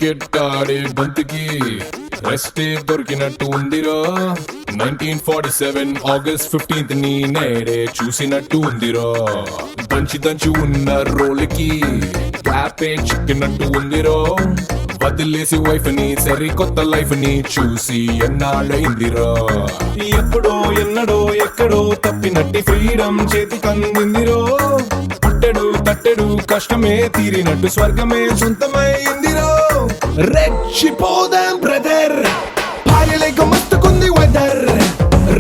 Cricket ఆడే బంతికి రెస్టే దొరికినట్టు ఉందిరా 1947 ఆగస్ట్ 15th ని నేడే చూసినట్టు ఉందిరా దంచి దంచి ఉన్న రోల్కి క్యాపే చిక్కినట్టు ఉందిరా వదిలేసి వైఫ్ ని సరికొత్త లైఫ్ ని చూసి ఎన్నాళ్ళైందిరా ఎప్పుడో ఎన్నడో ఎక్కడో తప్పినట్టి ఫ్రీడమ్ చేతికందిందిరో పుట్టెడు తట్టెడు కష్టమే తీరినట్టు స్వర్గమే సొంతమైందిరో రెచ్చిపోదాం బ్రదర్ భార్యలేక మస్తుకుంది వెదర్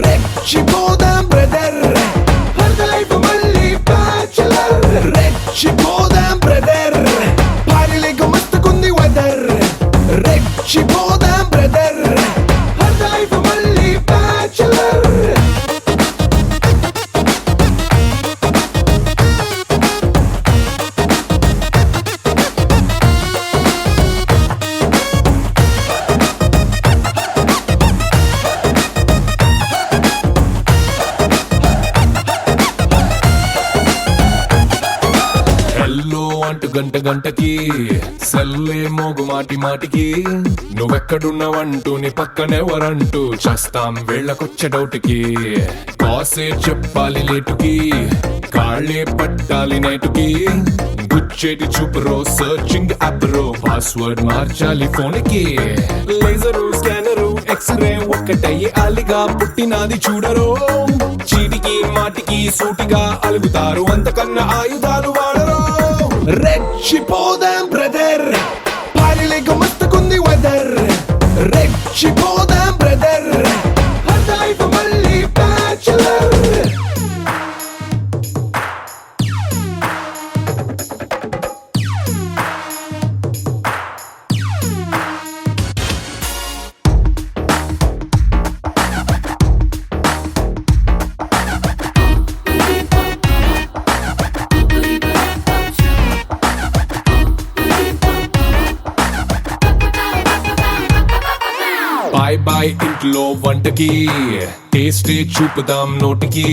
రెచ్చిపోదాం బ్రదర్ లైఫ్ మళ్ళీ బ్యాచులర్ రెచ్చిపోదాం బ్రదర్ భార్యలేక మస్తుకుంది వెదర్ రెచ్చిపోదాం బ్రదర్ లైఫ్ మళ్ళీ బ్యాచులర్ అంటూ గంట గంటకి సెల్లే మోగు మాటి మాటికి నువ్వెక్కడున్నావంటూ నీ పక్కనెవరంటూ చేస్తాం వేళ్ళకొచ్చే డౌట్కి కాసే చెప్పాలి లేటుకి కాళ్ళే పట్టాలి నైటుకి గుచ్చేటి చూపురో సర్చింగ్ యాప్ రో పాస్వర్డ్ మార్చాలి ఫోన్ కి లేజరు స్కానరు ఎక్స్రే ఒక్కటయ్యి అలిగా పుట్టినాది చూడరో చీటికి మాటికి సూటిగా అలుగుతారు అంతకన్నా ఆయుధాలు వాడరో రెచ్చిపోదాం బ్రదర్ భార్యలేక మస్తుకుంది వెదర్ రెచ్చిపోదాం బ్రదర్ లైఫ్ మళ్ళీ బ్యాచులర్ బాయ్ బాయ్ ఇంట్లో వంటకి టేస్టే చూపుదాం నోటికి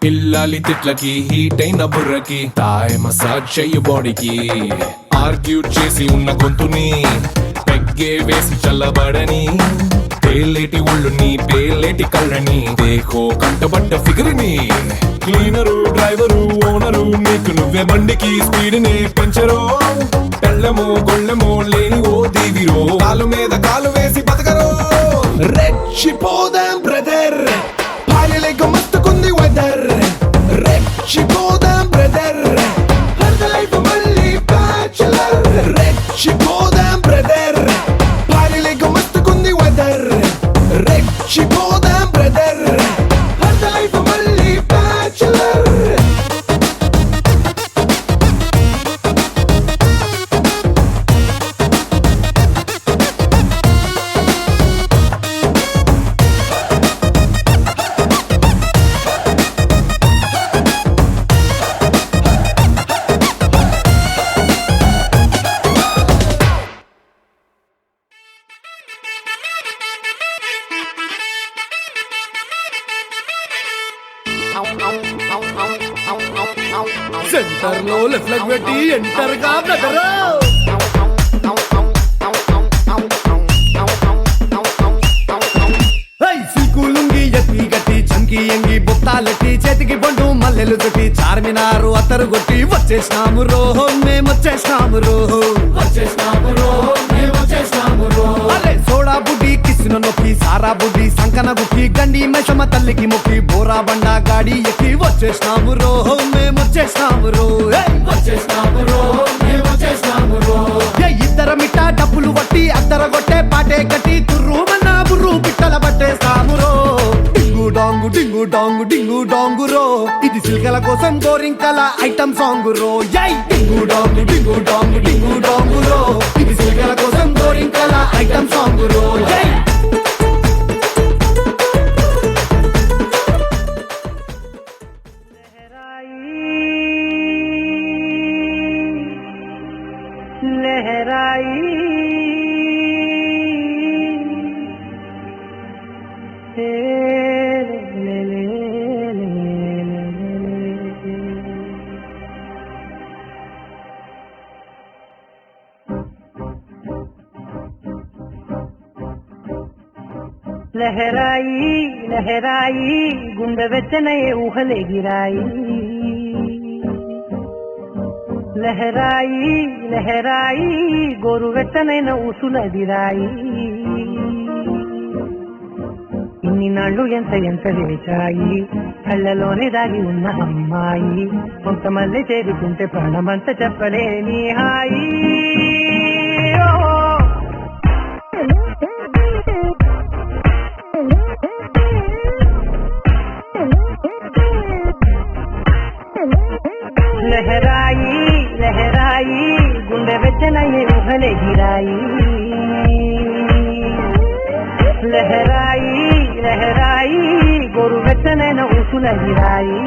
పిల్లాలి తిట్లకి హీట్ అయిన బుర్రకి తాయ్ మసాజ్ చెయ్యి బాడీకి ఆర్గ్యూ చేసి ఉన్న గొంతుని పెగ్గే వేసి చల్లబడని పేలేటి ఒళ్ళుని పేలేటి కళ్ళని దేహో కంటబడ్డ ఫిగర్ని క్లీనరు డ్రైవరు ఓనరు నీకు నువ్వే బండికి స్పీడ్ ని పెంచరో తెల్లమో గొళ్ళమో లేని ఓ దీవిరో కాలు మీద కాలు వేసి బతకరో రెచ్చిపోదాం బ్రదర్ భార్యలేక మస్తుకుంది వెదర్ రెచ్చిపోదాం బ్రదర్ లైఫ్ మళ్ళీ బ్యాచులర్ రెచ్చిపోదాం బ్రదర్ భార్యలేక మస్తుకుంది వెదర్ రెచ్చిపోదాం బ్రదర్ లైఫ్ మళ్ళీ బ్యాచులర్ సెంటర్ లో లెఫ్ట్ లెగ్ పెట్టి ఎంటర్ గా బ్రదర్ సిల్కు లుంగి ఎత్తి గట్టి చంకి ఎంగి బొత్తాలెట్టి చేతికి బండు మల్లెలు చుట్టి చార్మినారు అత్తరు కొట్టి వచ్చేసినాము రోహో మేమొచ్చేసినాము రోహో అలే సోడా బుడ్డి కిసిన నొక్కి సారా బుడ్డి సంకన గుక్కి గండి మైసమ్మ తల్లికి మొక్కి బోరా బండా గాడి ఎక్కి వచ్చేసినాము రోహో మేమొచ్చేసినాము రో ఇద్దర మిట్ట డబ్బులు వట్టి అద్దర కొట్టే పాటే కట్టి తుర్రు మన్నా బుర్రు పిట్టల పట్టేస్తాము రో డింగు డాంగు డింగు డాంగు డింగు డాంగు రో ఇది సిల్కల కోసం గోరింకల ఐటమ్ సాంగ్ రో యై డింగు డాంగు డింగు డాంగు డింగు డాంగు రో ఇది సిల్కల కోసం గోరింకల ఐటమ్ సాంగ్ రో యై लहराई ले ले ले లహరాయి లహరాయి గుండె వెచ్చనయే ఊహలెగిరాయి లహరాయి లహరాయి గోరు వెచ్చనైన ఊసులదిరాయి ఇన్ని నాళ్ళు ఎంత ఎంత వేచాయి కళ్ళలోనే దాగి ఉన్న అమ్మాయి కొంతమంది చేరుకుంటే ప్రాణమంత చెప్పలేని హాయి లహరాయి లహరాయి గుండె వెచ్చనయ్యే ఊహలెగిరాయి లహరాయి లహరాయి గోరు వెచ్చనైన ఊసులగిరాయి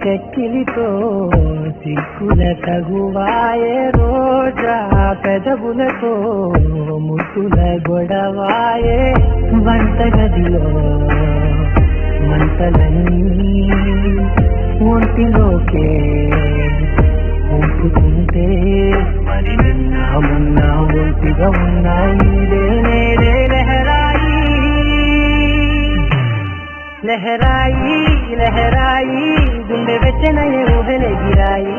చెక్కిలితో సిక్కుల తగువాయే రోజా పెదవులతో ముద్దుల గొడవాయే వంటగదిలో మంటలన్నీ ఒంటిలోకే ఉంపుతుంటే మరి నిన్న మొన్న ఒంటిగా ఉన్నాయి నేడే లహరాయి లహరాయి లహరాయి గుండె వెచ్చనయ్యే ఊహలెగిరాయి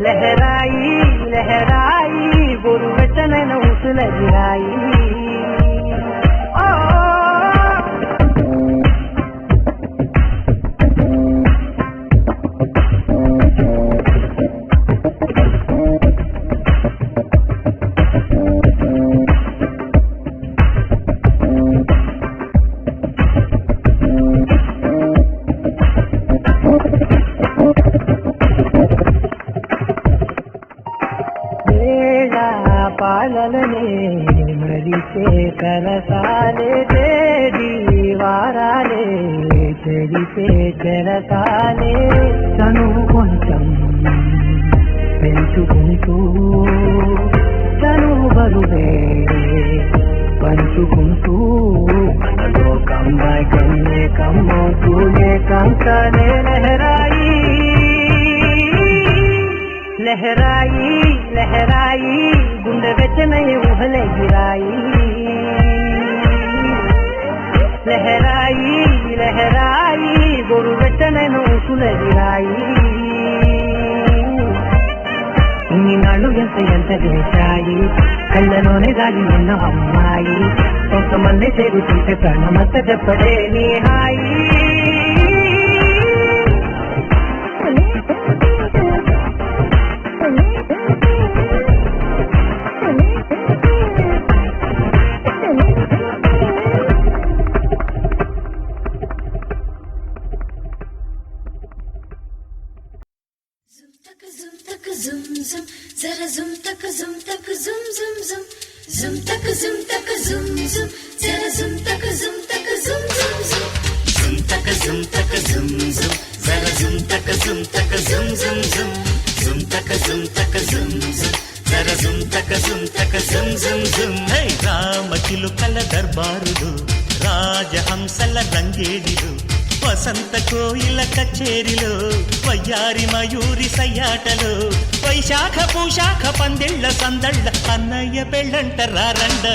లహరాయి లహరాయి గోరు వెచ్చనైన ఊసులగిరాయి పాలలనే మరిచే కరసాలే తేది వారాలే చెడిపే చెరసాలే తను కొంచెం పెంచుకుంటూ తను బరువే పంచుకుంటూ మనలో కమ్మాయి కమ్మే కమ్మవుతూనే కంకనే లహరాయి లహరాయి లహరాయి గుండె వెచ్చనయ్యే ఊహలెగిరాయి లహరాయి లహరాయి గోరు వెచ్చనైన ఊసులగిరాయి ఇన్ని నాళ్ళు ఎంత ఎంత చేశాయి కళ్ళలోనే దాగి ఉన్న అమ్మాయి కొంతమంది చేరుతుంటే ప్రాణమంత చెప్పలేని హాయి Zoom zoom, zara zoom tak zoom zoom zoom, zoom tak zoom zoom zoom, zara zoom tak zoom zoom zoom, zoom tak zoom zoom, zara zoom tak zoom zoom zoom, zoom tak zoom zoom, zara zoom tak zoom zoom zoom. హే రామచిలుకల దర్బారులు రాజహంసల రంగేడిలు వసంత కోయిల కచేరిలో వయ్యారి మయూరి సయ్యాటలో వైశాఖ పూశాఖ పందిళ్ళ సందళ్ళ అన్నయ్య పెళ్ళంట రారండ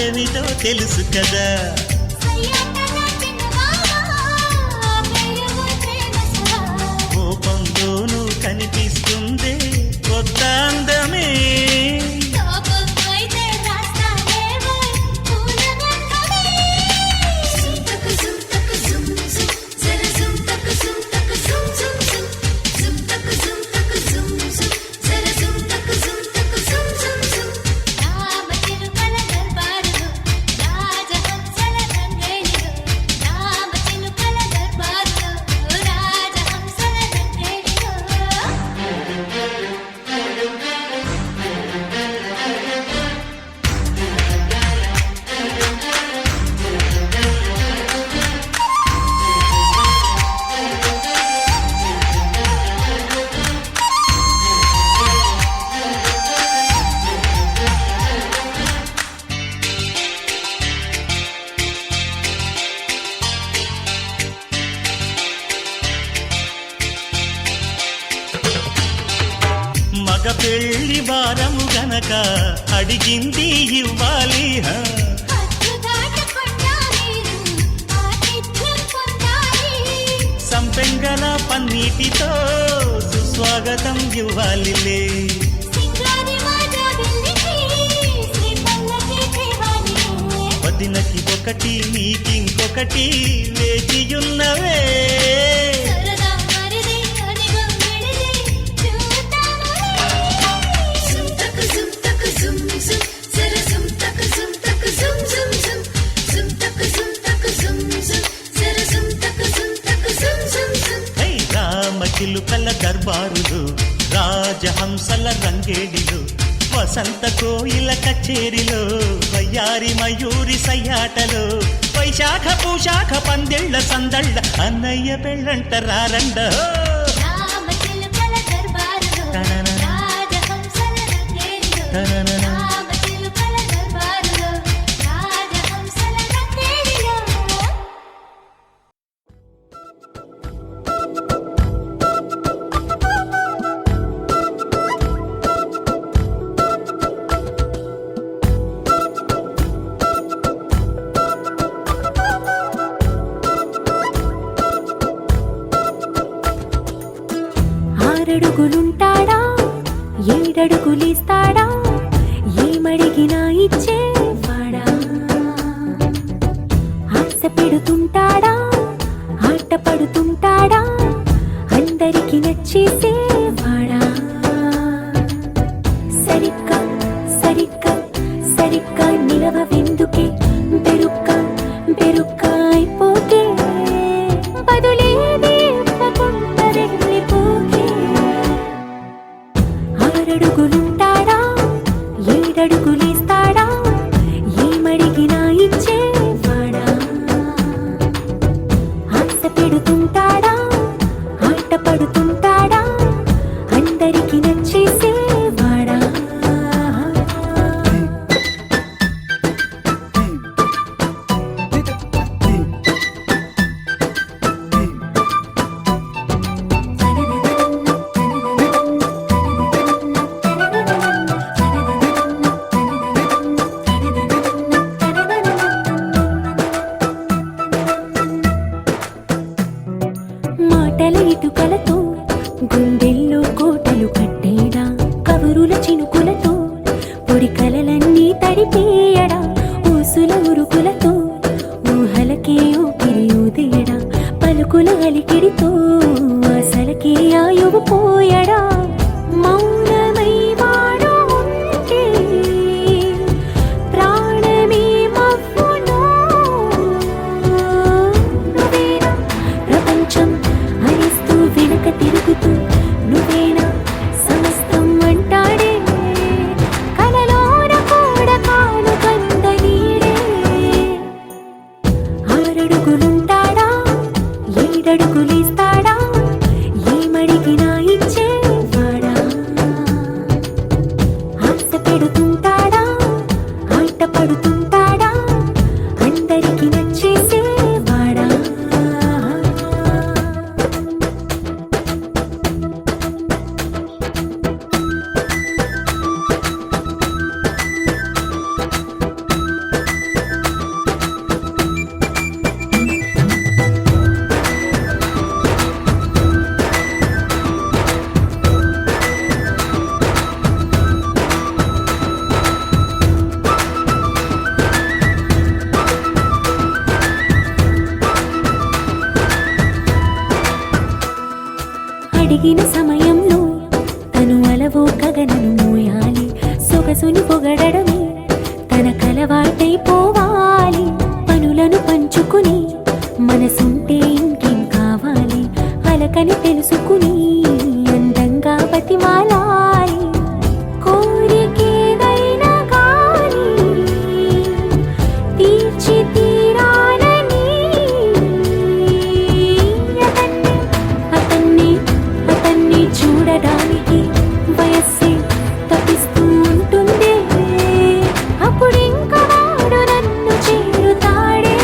ఏమిటో తెలుసు కదా. కోపంలోనూ కనిపిస్తుంది కొత్త అందమే. మగ పెళ్లి వారము గనక అడిగింది ఇవ్వాలి. సంపెంగల పన్నీటితో సుస్వాగతం ఇవ్వాలిలే. వదినకి ఒకటి నీకింకొకటి వేచియున్నవే. చిలుకల దర్బారులు, రాజహంసల రంగేడిలు, వసంత కోయిల కచేరిలో, వయ్యారి మయూరి సయ్యాటలో, వైశాఖ పూశాఖ పందిళ్ళ సందళ్ళ అన్నయ్య పెళ్ళంట రారండ. ఆరడుగులుంటాడా, ఏడడుగులిస్తాడా, ఏమడిగినా ఇచ్చేవాడా. ఆశ పెడుతుంటాడా, ఆట పడుతుంటాడా, అందరికి నచ్చేసేవాడా. సరిగ్గా సరిగ్గా సరిగ్గా నిలవెందుకే, బెరుక్క బెరుక్క అయిపోకే, బదులేది ఇవ్వకుండా వెళ్ళిపోకే. ఆరడుగులుంటాడా, ఏడడుగులిస్తాడా, ఏమడిగినా ఇచ్చేవాడా. ఆశ పెడుతుంటాడా, ఆట పడుతుంటాడా, అందరికి నచ్చేసేవాడా. మాటల ఇటుకలతో గుండెల్లో కోటలు కట్టేడా, కబురుల చినుకులతో పొడి కలలన్నీ తడిపేయడా, ఊసుల ఉరుకులతో ఊహలకే ఊపిరి ఊదేయడా, పలుకుల అలికిడితో అసలకే ఆయువు పోయడా. మౌనమై వాడు ఉంటే ప్రాణమే మవ్వునో, నువ్వేనా ప్రపంచం అరిస్తూ వెనక తిరుగుతూ, నువ్వేనా సమస్తం అంటాడే, కలలోన కూడా కాను కంద నీడే. ఆరడుగులుంటాడా, ఏడడుగులిస్తాడా, ఏమడిగినా ఇచ్చేవాడా. అడిగిన సమయంలో తను అలవో గగనను మోయాలి. సొగసుని పొగడమే తన కలవాటైపోవాలి. పనులను పంచుకుని మనసుంటే ఇంకేం కావాలి. అలకని తెలుసుకుని అందంగా బతిమాలాలి. కోరికేదైనా గాని తీర్చి తీరాలని అతన్ని చూడడానికి వయస్సే తప్పిస్తూ ఉంటుంది. అప్పుడింకా వాడు నన్ను చేరుతాడే.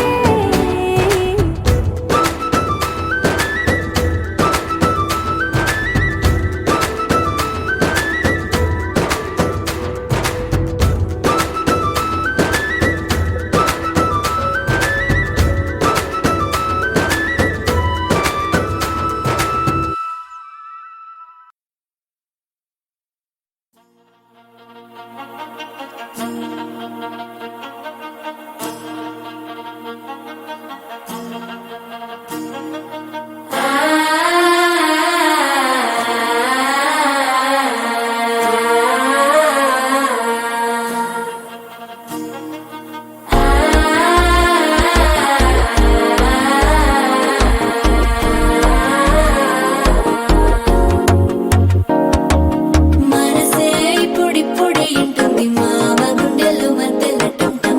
మనసే ఇప్పుడిప్పుడే ఇంటుంది మామ గుండెలు మధ్యలో టంటం.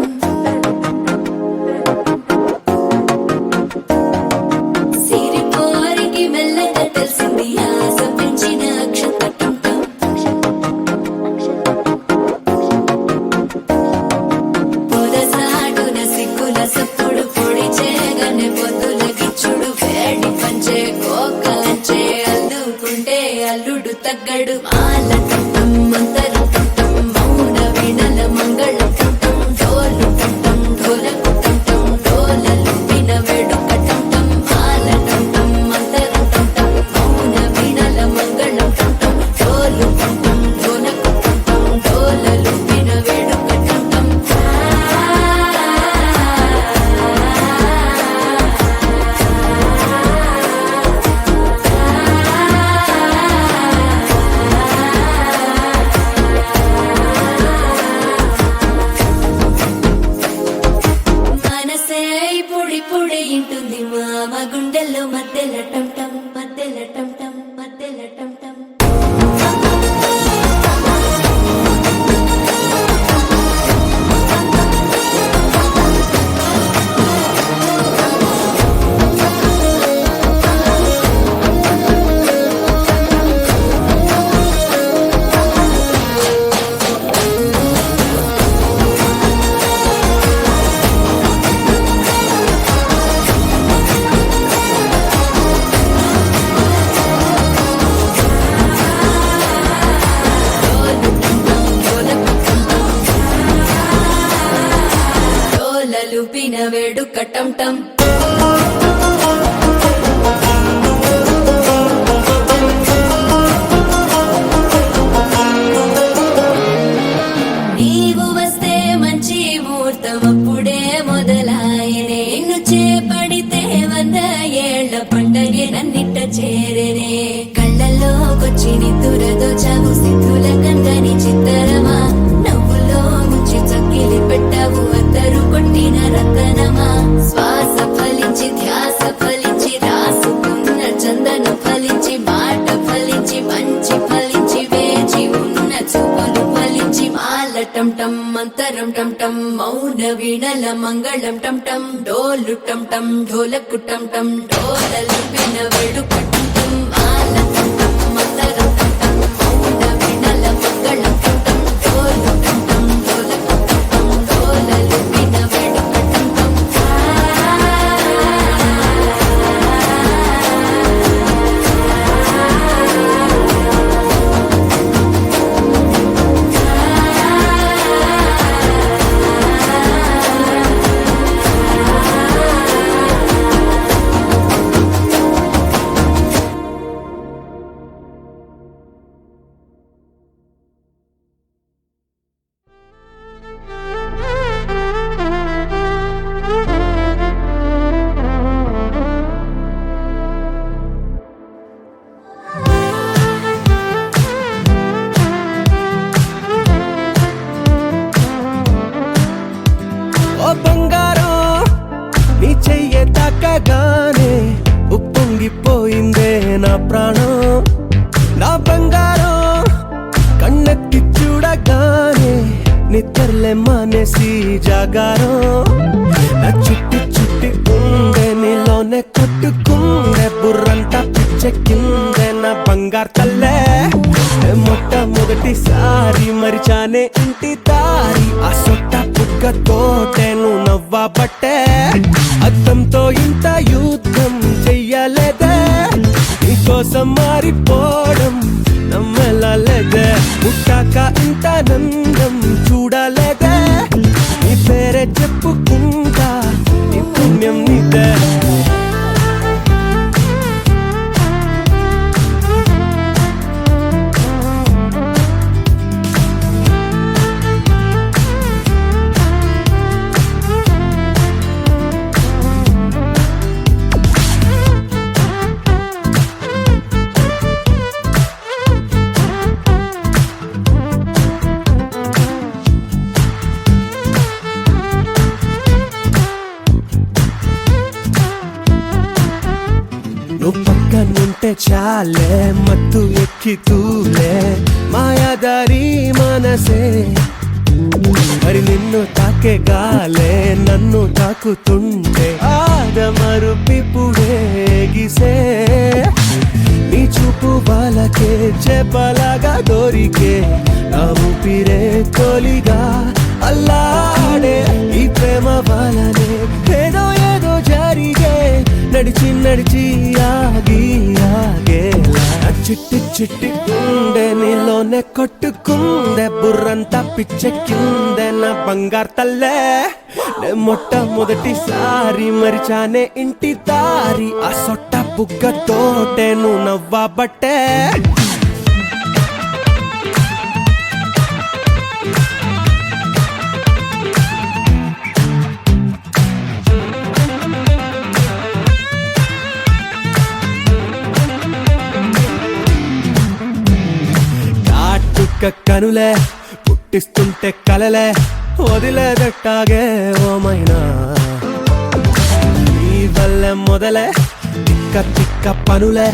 సిరిపోరికి మెల్లగా తెలిసింది ఆశ పెంచిన అక్షత టంటం. పొదసాటున సిగ్గుల సప్పుడు పొడి చేయగానే పొద్దుల గిచ్చుడు వేడి పంచే కోకలంచే అల్లుకుంటే అల్లుడు తగ్గడు. మాల టంటం మంతరం టంటం మౌన వీణల మంగళం టంటం. డోలు టంటం ఢోలకు టంటం డోలలు విన వేడుక టంటం. మాల టంటం మంతరం టంటం మౌన వీణల మంగళం టంటం. డోలు టంటం ఢోలకు టంటం డోలలు విన వేడుక టంటం. మనసే ఇప్పుడిప్పుడే ఇంటుంది మామ గుండెల్లో మధ్యలో టంటం మధ్యలో టంటం మధ్యలో టంటం. డోలలు పిన వేడుక టంటం. నీవు వస్తే మంచి ముహూర్తం అప్పుడే మొదలాయనే. నిన్ను చేపడితే 100 ఏళ్ల పండగే నన్నిట్ట చేరనే. కళ్ళల్లోకొచ్చి నిద్దురదోచావు సిద్ధుల కందని చిత్తరమా. నవ్వులో ముంచి చక్కిలి పెట్టావు అద్దరు కొట్టిన రతనమా. శ్వాస ఫలించి ధ్యాస ఫలించి రాసుకున్న చందన ఫలించి మాట ఫలించి మంచి ఫలించి వేచి ఉన్న చూపులు ఫలించి మాల టంటం మంతరం టంటం మౌన వీణల మంగళం టంటం. డోలు టంటం ఢోలకు టంటం డోలలు విన వేడుక టంటం. మాల టంటం మంతరం టంటం మౌన వీణల మంగళం టంటం. డోలు టంటం ఢోలకు టంటం డోలలు విన వేడుక టంటం. జాగారం నా చుట్టి చుట్టి ఉండే నీలోనే కొట్టుకుందే బుర్రంతా పిచ్చెక్కిందే నా బంగారు తల్లే మొట్టమొదటిసారి మరిచానే ఇంటి దారి ఆ సొట్ట పుక్కతోటే నువ్వు నవ్వబట్టే అద్దంతో ఇంత యుద్ధం చెయ్యలేదే నీకోసం మారిపోవడం నమ్మలేదే పుట్టాక ఇంత నందం చూడలేదే నీ పేరే చెప్పుకుంటా నీ పుణ్యం నీదే నువ్వు పక్కనుంటే చాలే మత్తు ఎక్కి తూలే మాయాదారి మనసే మరి నిన్ను తాకే గాలే నన్ను తాకుతుంటే ఆదమరుపిపుడే గిసే నీ చూపు బాలకే చేపలాగా దొరికే నా ఊపిరే తొలిగా అల్లాడే ఈ ప్రేమ బాలనే ఏదో ఏదో జరిగే నడిచి నడిచి ఆగి ఆగేలా చిట్టి చిట్టి ఉండే నీలోనే కొట్టుకుందే బుర్రంతా పిచ్చెక్కిందే నా బంగారు తల్లే మొట్టమొదటిసారి మరిచానే ఇంటి దారి ఆ సొట్ట బుగ్గతోటే నువ్వు నవ్వబట్టే కనులే పుట్టిస్తుంటే కలలే వదిలేదట్టాగే ఓమైనా ఈ వల్లే మొదలే తిక్క తిక్క పనులే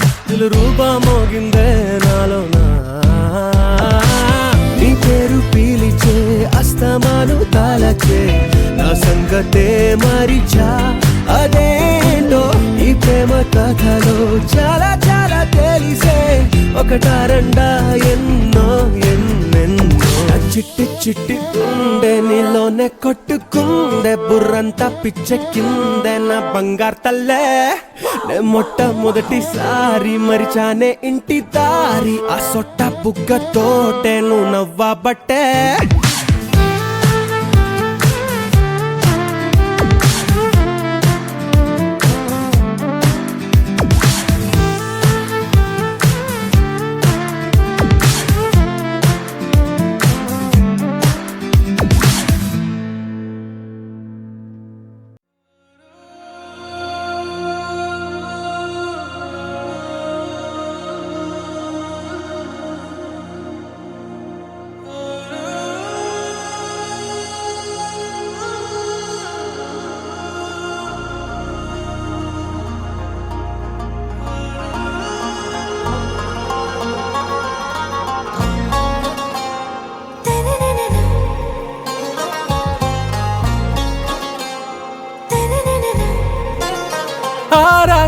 రూపా మోగిందే నాలోనా నీ పేరు పీలిచే అస్తమాను తాళచే నా సంగతే మరిచా అదేంటో ఈ ప్రేమ కథలో చాలా చాలా తెలిసే ఒకటారండా ఎన్నో ఎన్నెన్నో చిట్టి చిట్టి ఉండే నీలోనే కొట్టుకుందే బుర్రంతా పిచ్చెక్కిందే నా బంగారు తల్లే మొట్టమొదటిసారి మరిచానే ఇంటి దారి ఆ సొట్ట బుగ్గతోటే నువ్వు నవ్వబట్టే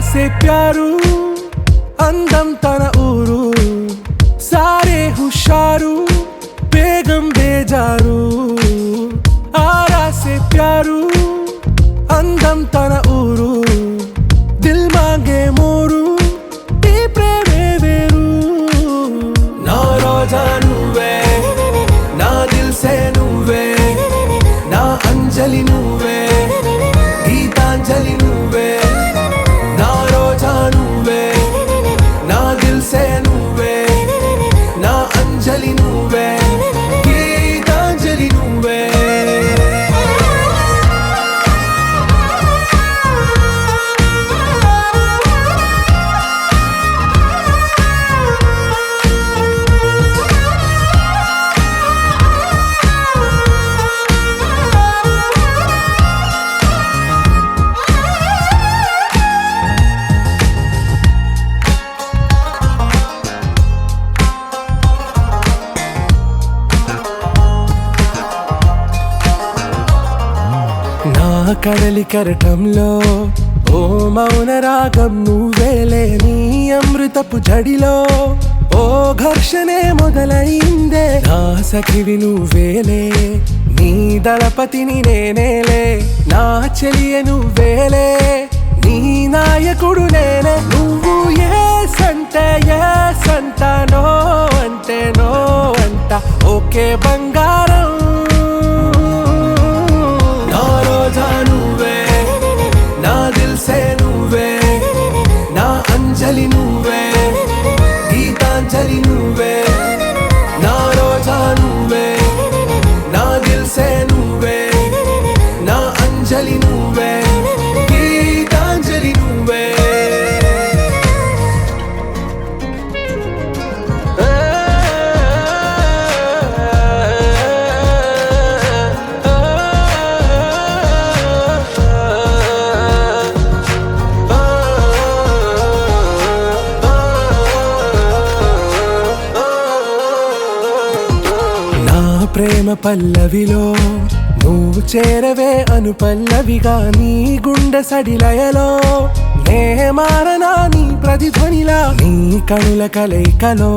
से प्यारू అందం తన ఊరు సారే హుషారు బేగం బేజారు ఆరా సే ప్యారు అందం తన ఊరు దిల్ మాంగే మోరు ఈ ప్రేమే వేరు నా రోజా నువ్వే నా దిల్ సే నువ్వే నా అంజలి నువ్వే గీతాంజలి నువ్వే నా రోజా నువ్వే నా దిల్ కడలి కెరటంలో ఓ మౌన రాగం నువ్వేలే, నీ అమృతపు జడిలో ఓ ఘర్షణే మొదలైందే, నా సఖివి నువ్వేలే, నీ దళపతిని నేనేలే, నా చెలియ నువ్వేలే, నీ నాయకుడు నేనే. నువ్వు ఏ సంట నో అంటే నో అంట, ఓకే బంగారం. నా రోజా నువ్వే, నా దిల్సే నువ్వే, నా అంజలి నువ్వే, గీతాంజలి నువ్వే. నా రోజా నువ్వే, నా దిల్సే నువ్వే, నా అంజలి నువ్వే, గీతాంజలి నువ్వే. నా ప్రేమ పల్లవిలో నువ్వు చేరవే అను పల్లవిగా, నీ గుండె సడిలయలో నే మారనా నీ ప్రతిధ్వనిలా, నీ కనుల కలయికలో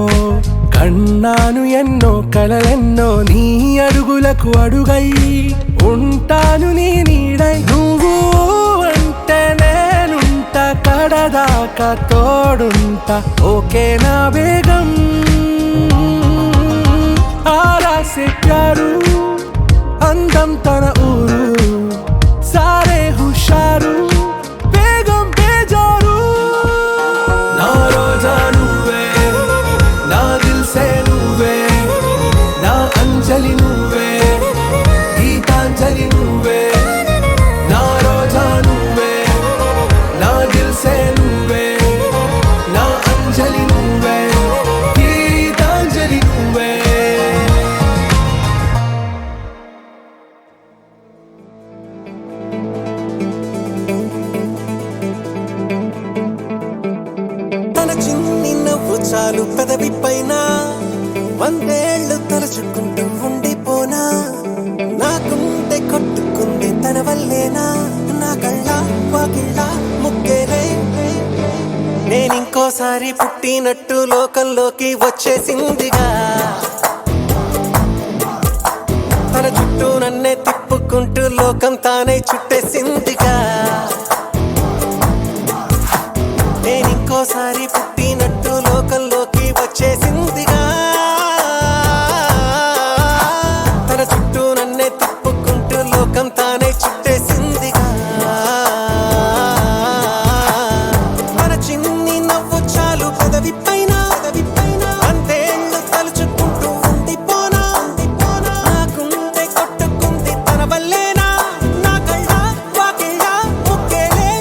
కన్నాను ఎన్నో కలలెన్నో, నీ అడుగులకు అడుగై ఉంటాను నీ నీడై. నువ్వు అంటే నేనుంట కడదాకా తోడుంటా, ఓకే నా వేగం. ఆరా సే ప్యారు అందం తన ఊరు, సారే హుషారు బేగం బేజారు. నా రోజా నువ్వే, నా దిల్సే నువ్వే, నా అంజలి నువ్వే, గీతాంజలి నువ్వే. నా రోజా నువ్వే, నా దిల్సే నువ్వే, నా అంజలి నువ్వే, గీతాంజలి నువ్వే. తన చిన్ని నవ్వు చాలు పెదవి పైన, వందేళ్లు తలుచుకుంటూ ఉండిపోనా, నాకుంటే కొట్టుకుంది తన వల్లేనా, నా కళ్ళ వాకిళ్ళ ముక్కేలే. నేనింకోసారి పుట్టినట్టు లోకంలోకి వచ్చేసిందిగా, తన చుట్టూ నన్నే తిప్పుకుంటూ లోకం తానే చుట్టేసిందిగా. నేనింకోసారి పుట్టినట్టు లోకంలోకి వచ్చేసిందిగా, తన చుట్టూ నన్నే తిప్పుకుంటూ లోకం తానే చుట్టేసిందిగా. తన చిన్ని నవ్వు చాలు పెదవి పైన, అంతేళ్ళు తలుచుకుంటూ ఉండిపోనా, నాకుంటే కొట్టుకుంది తన వల్లేనా, నా కళ్ళ వాకిళ్ళ ముక్కేలే.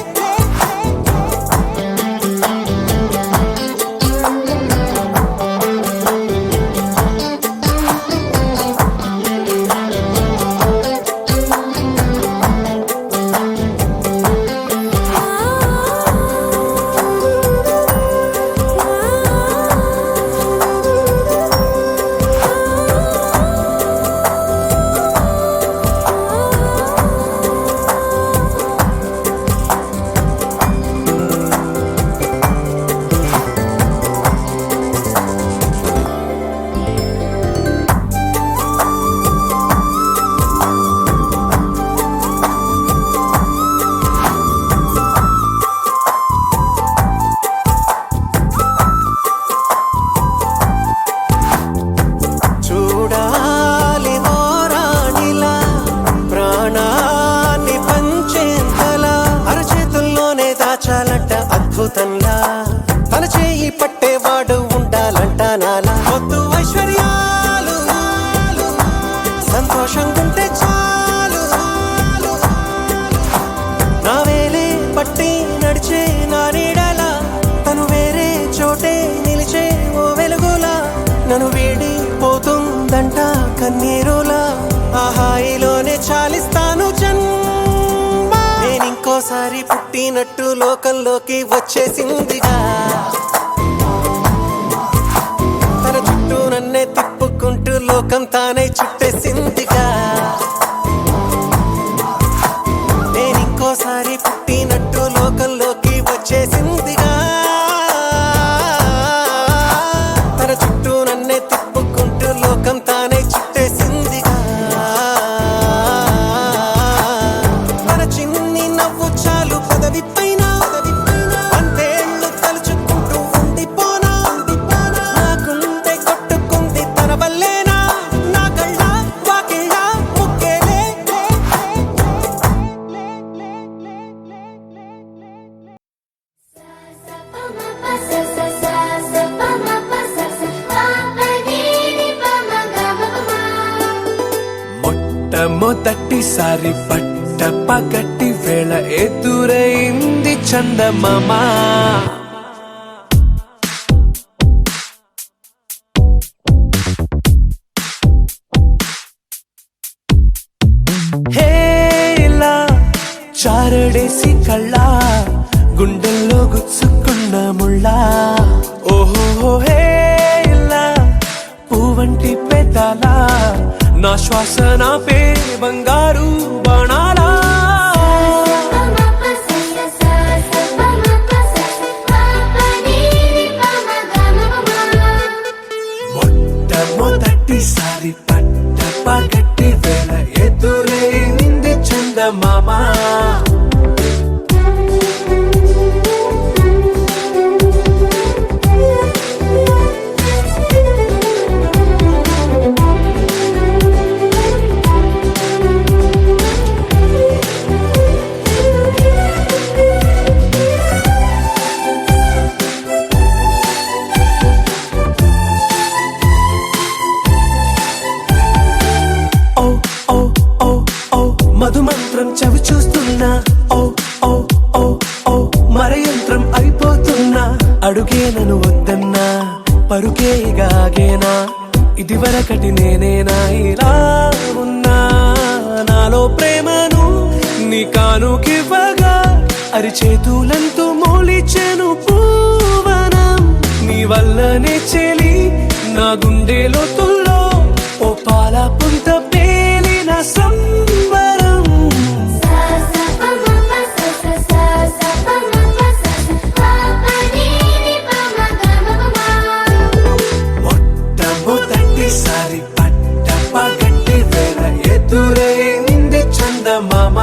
చూడాలి ఓ రాణిలా, ప్రాణాన్ని పంచేంతలా, అరచేతుల్లోనే దాచాలంట అద్భుతంలా, తన చేయి పట్టేవాడు ఉండాలంట నాలా. వద్దు ఐశ్వర్యాలు, సంతోషంగుంటే చాలు, నా వేలే పట్టి నడిచే నా నీడలా, తను వేరే చోటే నిలిచే ఓ వెలుగులా, నన్ను వీడి పోతుందంట కన్నీరులా, ఆ హాయిలోనే చాలిస్తాను జన్మ. నేనింకోసారి పుట్టినట్టు లోకంలోకి వచ్చేసిందిగా, తన చుట్టూ నన్నే తిప్పుకుంటూ లోకం తానే చుట్టేసిందిగా. మొట్టమొదటిసారి పట్ట పగటి వేళ ఎదురైంది చందమామ హేలా చారడేసి కళ్ళ గుండెల్లో గుచ్చుకున్న ముళ్ళ ఓహో హేలా పువ్వంటి పెదాల నా శ్వాస నా పే బంగారు బాణాలా మొట్టమొదటిసారి పట్ట పగటి వేళ ఎదురైంది చందమామ మధుమంత్రం చవి చూస్తున్నా ఓ ఓ ఓ ఓ మరయంత్రం అయిపోతున్నా అడుగే నన్ను వద్దన్నా పరుకేగాగేనా ఇది వరకటి నేనేనా ఇలా ఉన్నా నాలో ప్రేమను నీ కానుకివ్వగా అరిచేతులంతో మోలిచెను పూవనం నీ వల్లనే చెలి నా గుండెలో తుల్లో ఓ పాల పుంత పేలిన సంబరం మొట్టమొదటిసారి పట్ట పగటి వేళ ఎదురైంది చందమామ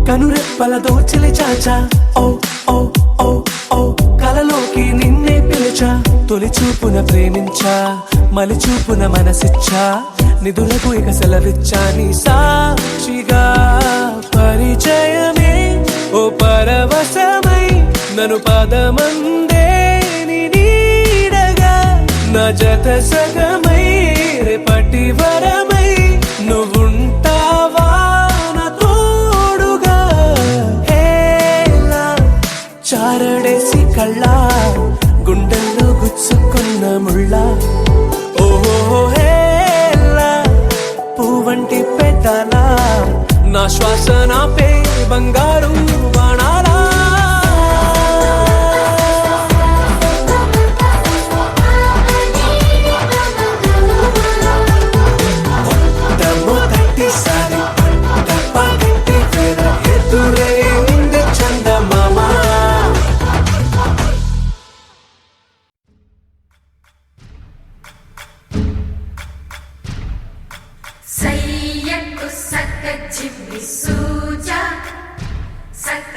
కనురెప్పల దోచిలి చాచా ఓ ఓ ఓ ఓ కలలోకి నిన్నే పిలిచా తొలి చూపున ప్రేమించా మలి చూపున మనసిచ్చా నిధులకు ఇక సెలవిచ్చా నీ సాక్షిగా పరిచయమే ఓ పరవశమై నన్ను పదమందే నీ నీడగా నా జత సగమై రేపటి వరమై నువ్వుంటావా చారడేసి కళ్ళ గుండెల్లో గుచ్చుకున్న ముళ్ళ ఓహో హేలా పువ్వంటి పెదాల నా శ్వాస నా పే బంగారు బాణాలా మొట్టమొదటిసారి పట్ట పగటి వేళ ఎదురైంది చందమామ సయ్యకు సక్క చిమ్మి సూజా సక్క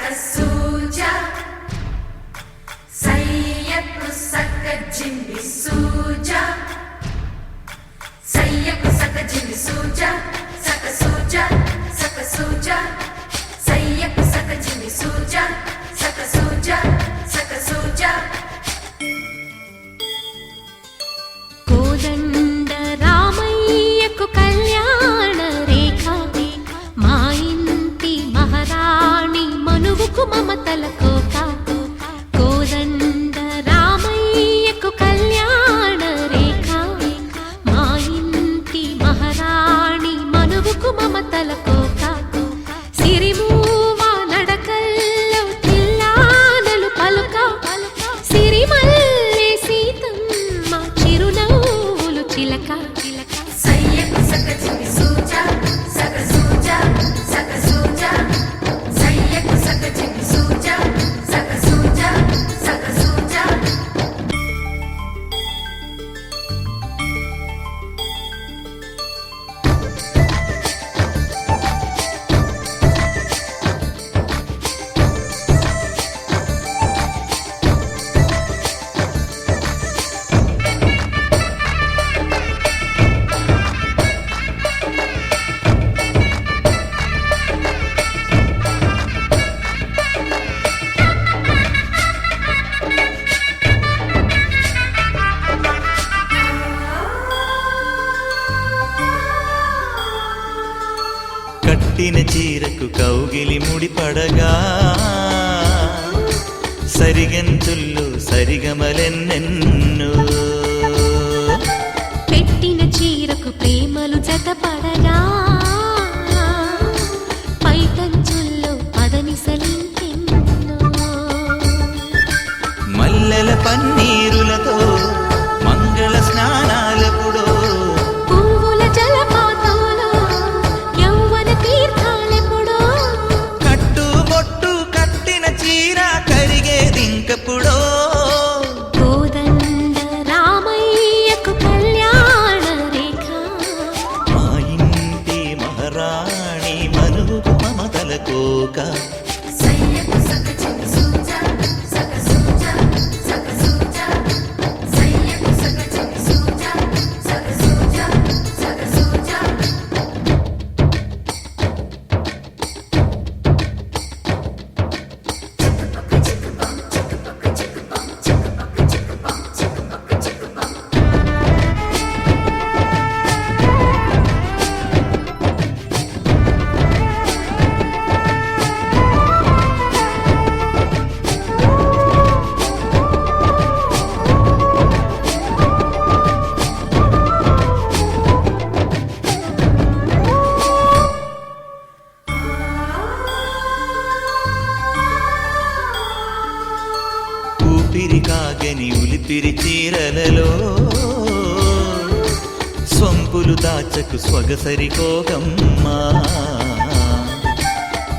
చీరకు కౌగిలి ముడిపడగా సరిగంతుల్లో సరిగమలెన్నెన్నో పెట్టిన చీరకు ప్రేమలు జతపడగా పైకంచుల్లో పదనిసలింకెన్నో మల్లెల పన్నీరులతో మంగళ స్నానాలపుడో పువ్వుల జలపాతంలో యౌవన తీర్థాలెప్పుడో కట్టుబొట్టు కట్టిన చీర కరిగేదింకపుడో కోదండ రామయ్యకు కళ్యాణ రేఖ మా ఇంటి మహారాణి మనువు మమతల కోక ఊపిరి కాగని ఉలిపిరి చీరలలో సొంపులు దాచకు స్వగసరి కోగమ్మా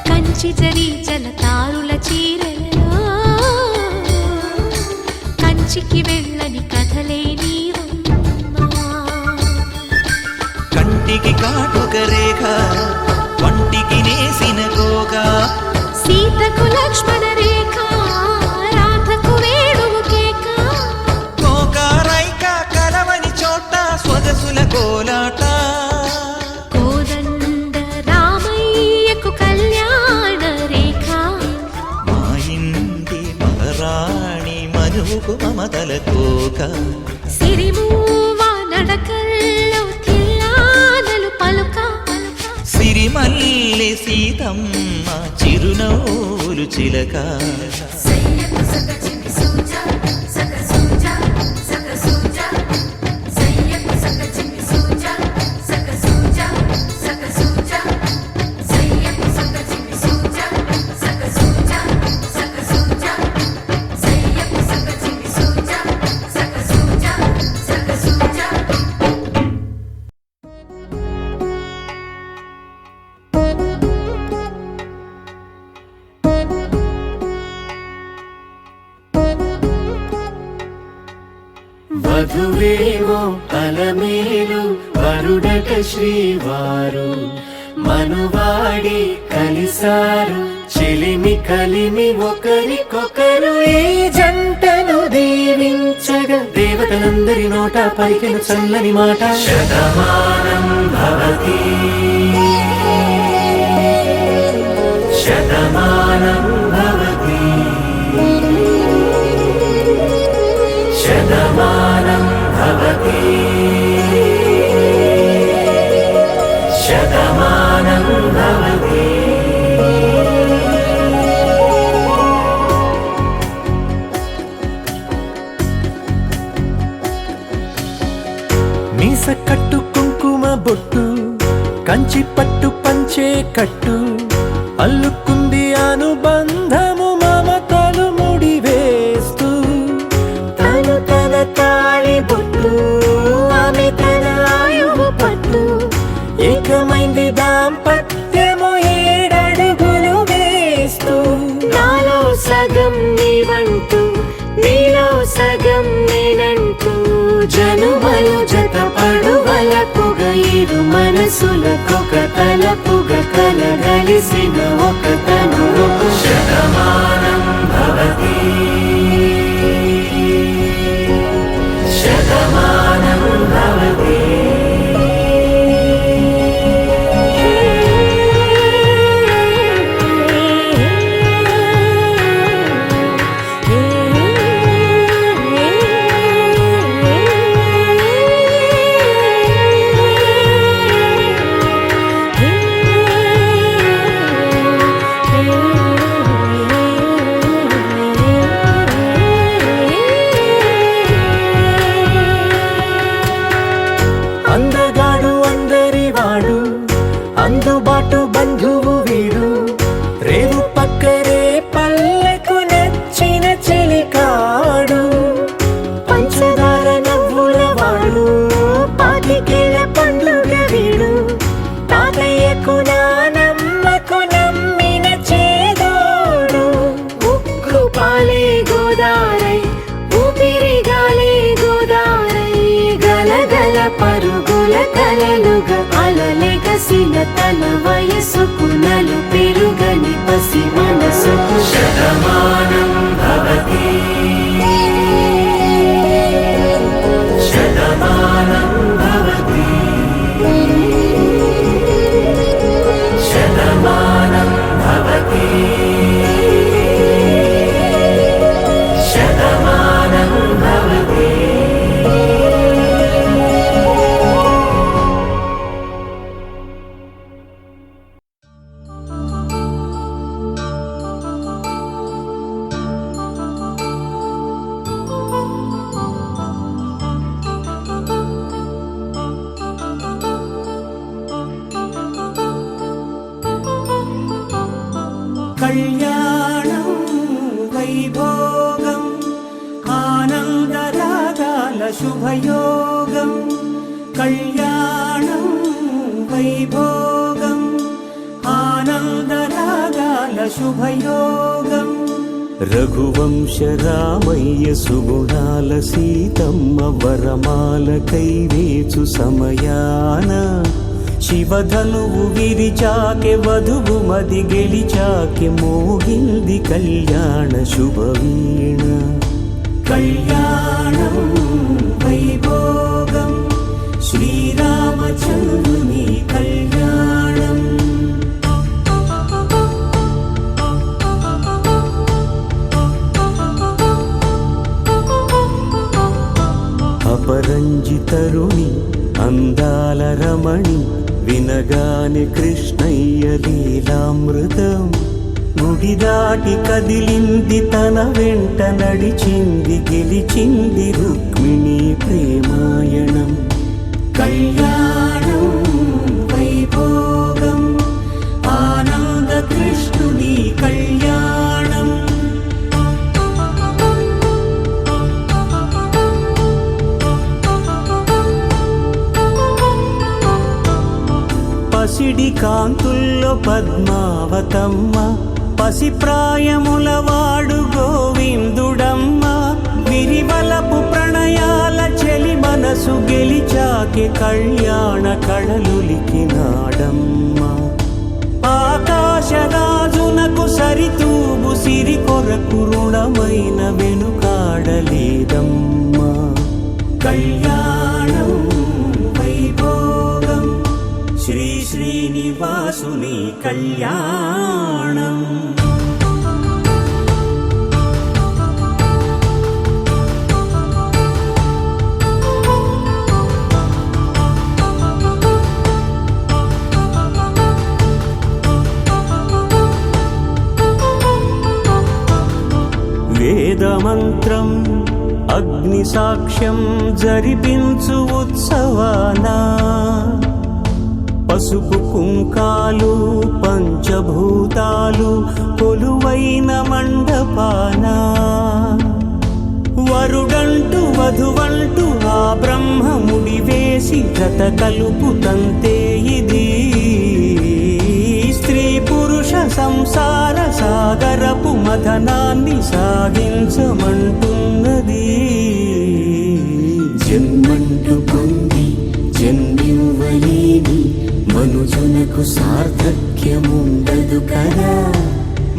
కంచి జరి జలతారుల చీరలలో కంచికి వెళ్ళని కథలే నీవమ్మా కంటికి కాటుక రేఖ వంటికి నేసిన గోగా సీతకు లక్ష్మణ రేఖ రాధకు వేణువు కేక కోకారైక కలవని చోట స్వగసుల కోలాట కోదండ రామయ్యకు కళ్యాణ రేఖ మా ఇంటి మహారాణి మనువుకు మమతల కోక సిరిమూవ నడకల్లో తిల్లానలు పలుక సిరిమల్లె సీతమ్మ చిరునవ్వులు చిలక వధువేమో అలమేలు వరుడట శ్రీవారు మనువాడి కలిసారు చెలిమి కలిమి ఒకరికొకరు ఈ జంటను దీవించగా దేవతలందరి నోట పలికిన చల్లని మాట శతమానం భవతి శతమానం భవతి శతమానం భవతి శతమానం భవతి మీస కట్టు కుంకుమ బొట్టు కంచి పట్టు పంచే కట్టు అల్లుకుంది అనుబంధము మమతలు ముడివేస్తూ తను తన తాళి బొట్టు ఆమె తన ఆయువు పట్టు ఏకమైంది దాంపత్యము 7 అడుగులు వేస్తూ నాలో సగం నీవంటూ నీలో సగం నేనంటూ జనుమలు జతపడు వలపుగ ఇరు మనసులకొక తలపుగ కలగలిసిన ఒక తను శతమానం భవతి శతమానం భవతి పండుగ అలలెగసిన తన వయసుకు నలు పెరుగని పసి మనసుకు శతమానం భవతి శతమానం భవతి శతమానం భవతి శతమానం భవతి. కళ్యాణం వైభోగం ఆనందరాగాల శుభయోగం కళ్యాణం వైభోగం ఆనందరాగాల శుభయోగం రఘువంశ రామయ్య సుగుణాల సీతమ్మ వరమాల కైవేచు సమయాన శివధనువు విరిచాకె వధువు మది గెలిచాకె మోగింది కళ్యాణ శుభవీణ కళ్యాణం వైభోగం శ్రీరామచంద్రుని కళ్యాణం. అపరంజి తరుణి అందాల రమణి వినగానే కృష్ణయ్య లీలామృతం గుడి దాటి కదిలింది తన వెంట నడిచింది గెలిచింది రుక్మిణి ప్రేమాయణం కళ్యాణం వైభోగం ఆనంద కృష్ణుని కళ్యాణం. పసిడి కాంతుల్లో పద్మావతమ్మ పసిప్రాయముల వాడు గోవిందుడమ్మ విరివలపు ప్రణయాల చెలి మనసు గెలిచాకె కళ్యాణ కళలులికినాడమ్మ ఆకాశరాజునకు సరితూబు సిరి కొరకు రుణమైన వెనుకాడలేదమ్మా కళ్యాణం వైభోగం శ్రీ శ్రీనివాసుని కళ్యాణం. వేదమంత్రం అగ్ని సాక్ష్యం జరిపించు ఉత్సవానా పసుపు కుంకాలు పంచభూతాలు కొలువైన మండపానా వరుడంటూ వధువంటూ ఆ బ్రహ్మముడి వేసి జత కలుపు తంతే ఇది స్త్రీ పురుష సంసార సాగరపు మథనాన్ని సాగించమంటున్నది జన్మంటూ పొంది జన్మివ్వలేని మనుజునకు సార్థక్యముండదు కదా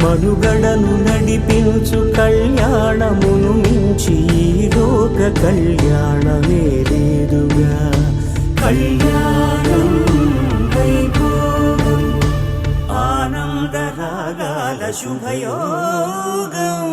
మనుగడను నడిపించు కళ్యాణమును మించి ఈ లోక కళ్యాణమే లేదుగా కళ్యాణం వైభోగం ఆనందరాగాల శుభయోగం.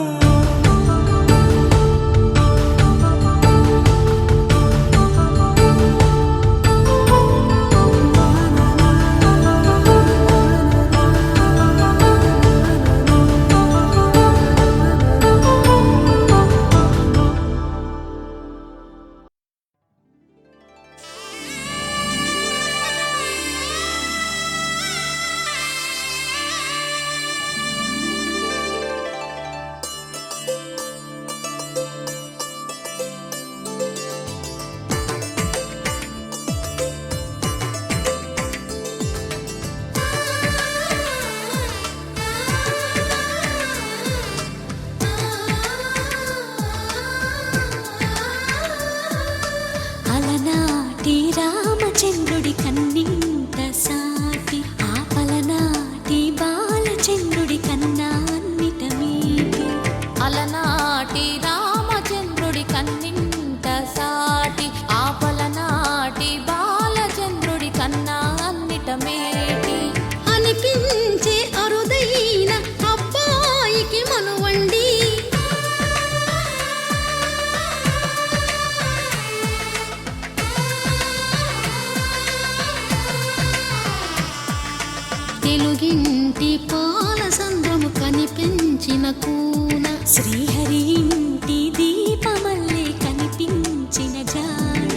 కూన శ్రీహరి ఇంటి దీపమల్లే కనిపించిన జాన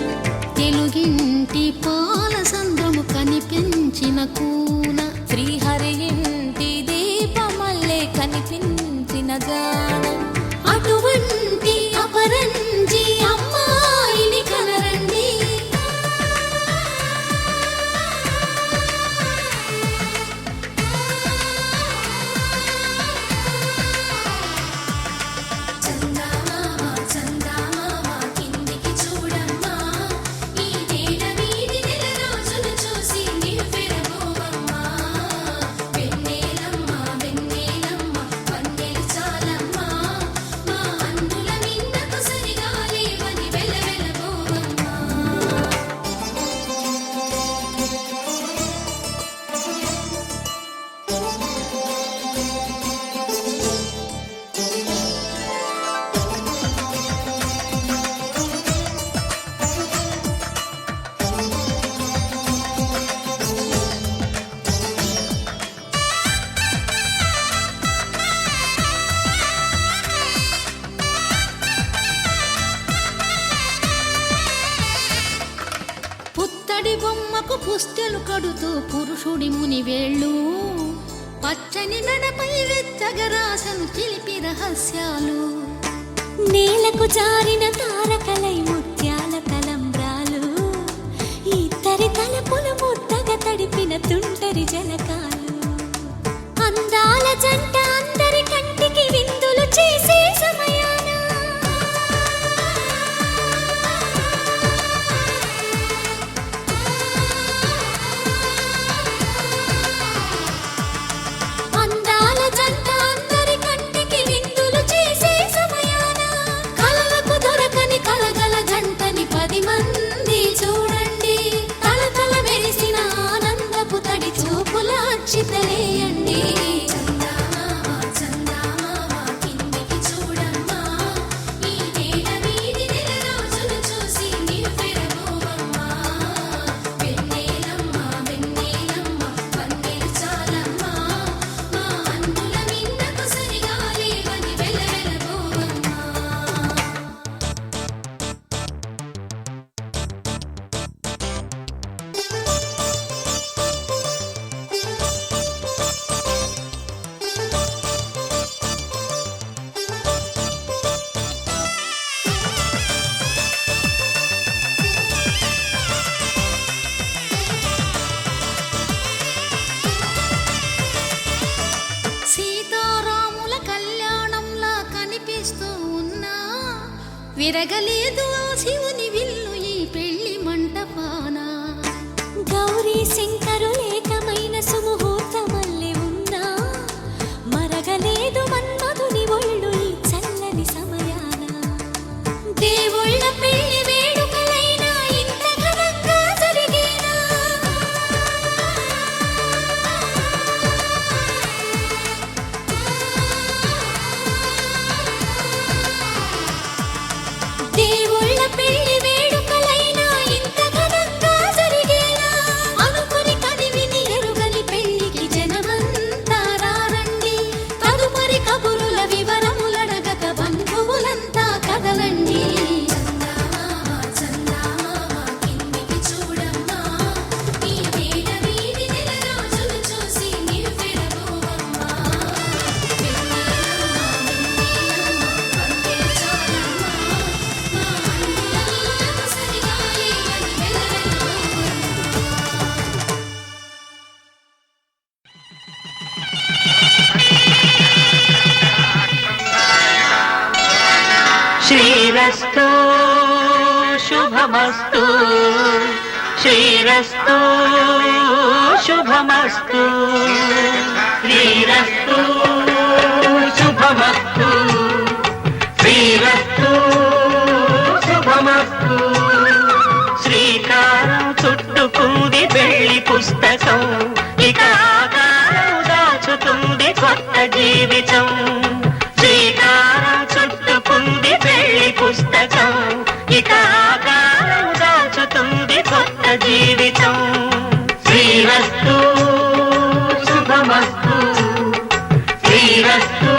తెలుగింటి పాల సంద్రము కనిపించిన కూన శ్రీహరి ఇంటి దీపమల్లే కనిపించిన జాన అటువంటి అపరంజి అమ్మాయిని కనరండి చందమామ చందమామ కిందికి చూడమ్మా ఈ నేల వీధి నెల రోజులు చూసి నివ్వెరబోవమ్మా వెన్నెలమ్మ వెన్నెలమ్మ వన్నెలు చాలమ్మా మా అందుల నిన్నకు సరిగా లేవని వెలవెలబోవమ్మా పుత్తడి బొమ్మకు పుస్తెలు కడుతూ పురుషుడి ముని వేళ్ళు పచ్చని నడపై వెచ్చగరాసను చిలిపి రహస్యాలు నేలకు జారిన తారకలై ముత్యాల తలంబ్రాలు ఇద్దరి తలపులు ముద్దగా తడిపిన తుంటరి జలకాలు అందాల జంట అందరి కంటికి విందులు చేసే సమయాన అందాల జంట అందరి కంటికి విందులు చేసే సమయాన కలలకు దొరకని కలగల జంటని 10 మంది చూడండి తలతల మెరిసిన ఆనందపు తడి చూపుల అచ్చితలేయండి చందమామ చందమామ కిందికి చూడమ్మా ఈ నేల వీధి నెల రోజులు చూసి నివ్వెరబోవమ్మా వెన్నెలమ్మ వెన్నెలమ్మ వన్నెలు చాలమ్మా మా అందుల నిన్నకు సరిగా లేవని వెలవెలబోవమ్మా సీతారాముల కళ్యాణంలా కనిపిస్తూ ఉన్నా విరగలేదు ఆ శివుని విల్లు ఈ పెళ్లి మంటపాన గౌరీ శంకరులేకమైన సుముహూర్తమల్లె ఉన్నా మరగలేదు మన్మధుని ఒళ్ళు ఈ చల్లని సమయాన దేవుళ్ళ పెళ్లి వేడుకలైనా ఇంత ఘనంగా జరిగేనా దేవుళ్ళ పెళ్లి వేడుకలైనా ఇంత ఘనంగా జరిగేనా అనుకుని కదివిని ఎరుగని పెళ్లికి జనమంతా రారండి తదుపరి కబురుల వివరములడగక బంధువులంతా కదలండి చందమామ చందమామ కిందికి చూడమ్మా ఈ నేల వీధి నెల రోజులు చూసి నివ్వెరబోవమ్మా వెన్నెలమ్మ వెన్నెలమ్మ వన్నెలు చాలమ్మా మా అందుల నిన్నకు సరిగా లేవని వెలవెలబోవమ్మా శ్రీరస్తు శుభమస్తు శ్రీరస్తు శుభమస్తు శ్రీరస్తు శుభమస్తు శ్రీరస్తు శుభమస్తు శ్రీకారం చుట్టుకుంది పెళ్లి పుస్తకం ఇక ఆకారం దాచుతుంది కొత్త జీవితం శ్రీకారం చుట్టుకుంది పెళ్లి పుస్తకం ఇక ఆకారం దాచుతుంది కొత్త జీవితం శ్రీరస్తు శుభమస్తు శ్రీరస్తు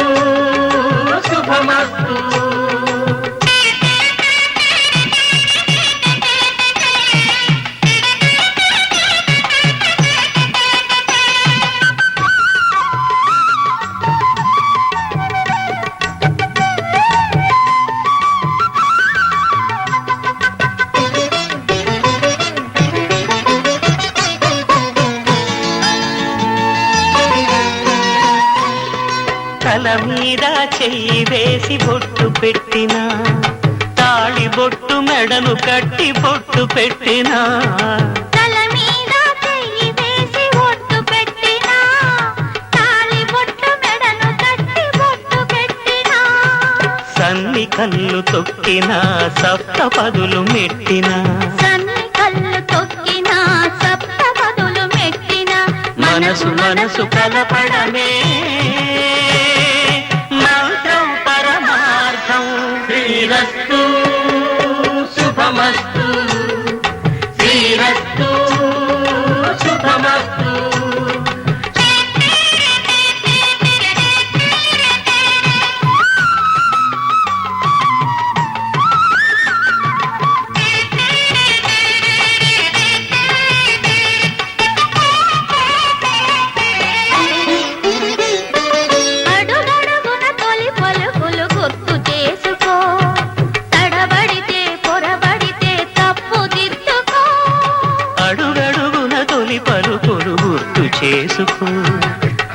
చెయ్యి వేసి బొట్టు పెట్టినా తాళి బొట్టు మెడను కట్టి బొట్టు పెట్టినా తల మీద చెయ్యి వేసి ఒట్టు పెట్టినా తాళి బొట్టు మెడను కట్టి బొట్టు పెట్టినా సన్ని కళ్ళు తొక్కినా సప్త పదులు మెట్టినా సన్ని కళ్ళు తొక్కినా సప్త పదులు మెట్టినా మనసు మనసు కలపడమే మంత్రం పరమార్థం శ్రీరస్తు శుభమస్తు శ్రీరస్తు శుభమస్తు అడుగడుగున తొలి పలుకులు గుర్తు చేసుకో తడబడితే పొరబడితే తప్పు దిద్దుకో అడుగడుగున తొలి పలుకులు గుర్తు చేసుకో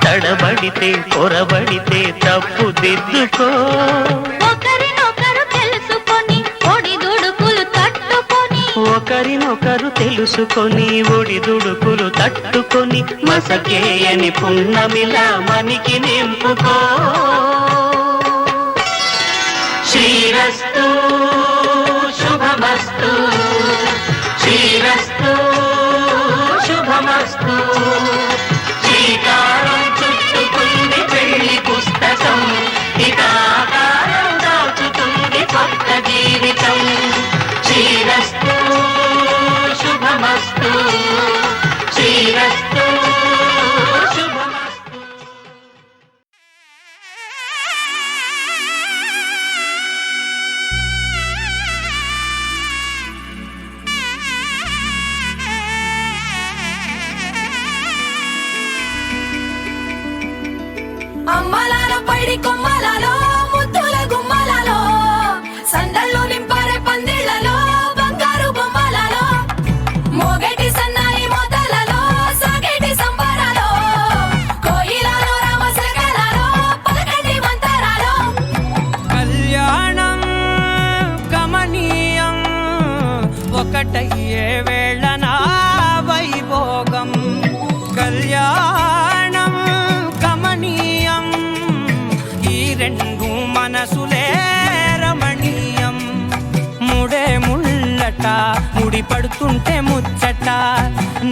తడబడితే పొరబడితే తప్పు దిద్దుకో ఒకరినొకరు తెలుసుకొని ఒడిదుడుకులు తట్టుకొని ఒకరినొకరు తెలుసుకొని ఒడిదుడుకులు తట్టుకొని మసకేయని పున్నమిలా మనికి నింపుకో శ్రీరస్తు శుభమస్తు శ్రీరస్తు శుభమస్తు శ్రీకారం చుట్టుకుంది పెళ్లి పుస్తకం ఇక ఆకారం దాచుతుంది కొత్త జీవితం శ్రీరస్తు శుభమస్తు శ్రీరస్తు శుభమస్తు అమ్మలాలో పైడి కొమ్మలలో ముద్దుల గుమ్మలలో సందళ్ళు నింపారే పందిళ్లలో బంగారు బొమ్మలలో మోగేటి సన్నాయి మోతలలో సాగేటి సంబరాలో కోయిలలో రామశకలలో పలకండి మంతరాలో కళ్యాణం గమనీయం ఒకటయ్యే వేళ నా వైభోగం కళ్యాణం గమనీయం ఈ రెండు మనసులే రమణీయం ముడే ముళ్ళట ముడి పడుతుంటే ముచ్చట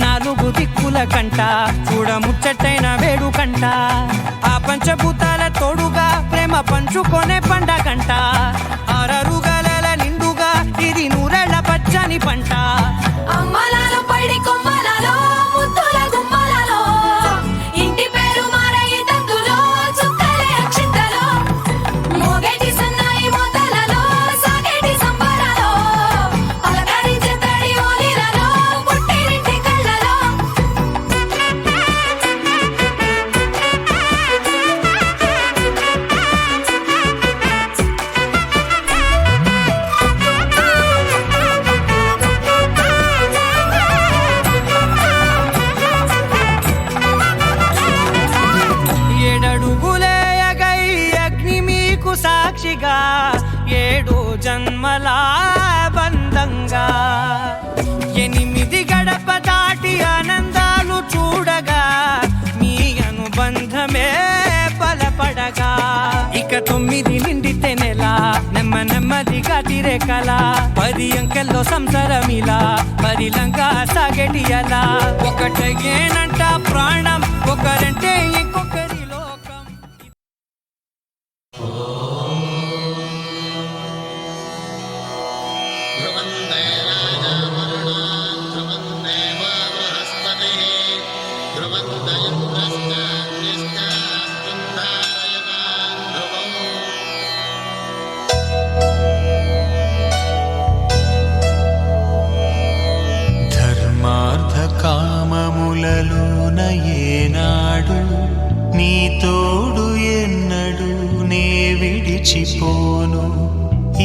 నాలుగు దిక్కుల కంట చూడ ముచ్చటైన వేడుకంట ఆ పంచభూతాల తోడుగా ప్రేమ పంచుకొనే పండగంట ఆరరుగల నిండుగా ఇది నూరెళ్ళ పచ్చని పంట అమ్మలాలో పైడి కొమ్మలలో ముద్దుల గుమ్మలలో ఇంటి పేరు మారయి తందులో చుక్కలే అక్షింతలో మోగేటి సన్నాయి మోతలలో సాగేటి సంబరాలో పలకరించే తడి ఓలిలలో పుట్టినింటి కళ్ళలో ఏడడుగులేయగై అగ్ని మీకు సాక్షిగా ఏడు జన్మల బంధంగా ఎనిమిది గడప దాటి ఆనందాలు చూడగా మీ అనుబంధమే బలపడగా ఇక 9 నిండితే నెల నెమ్మదిగా తిరే కల 10 అంకెల్లో సంసారమిలా పరిలంగా సాగేటి అలా ఒకటేనంట ప్రాణం ఒకరంటే ఇంకొకరి లోకం ధర్మార్థ కామములలోన ఏనాడు నీ తోడు ఎన్నడు నే విడిచిపోను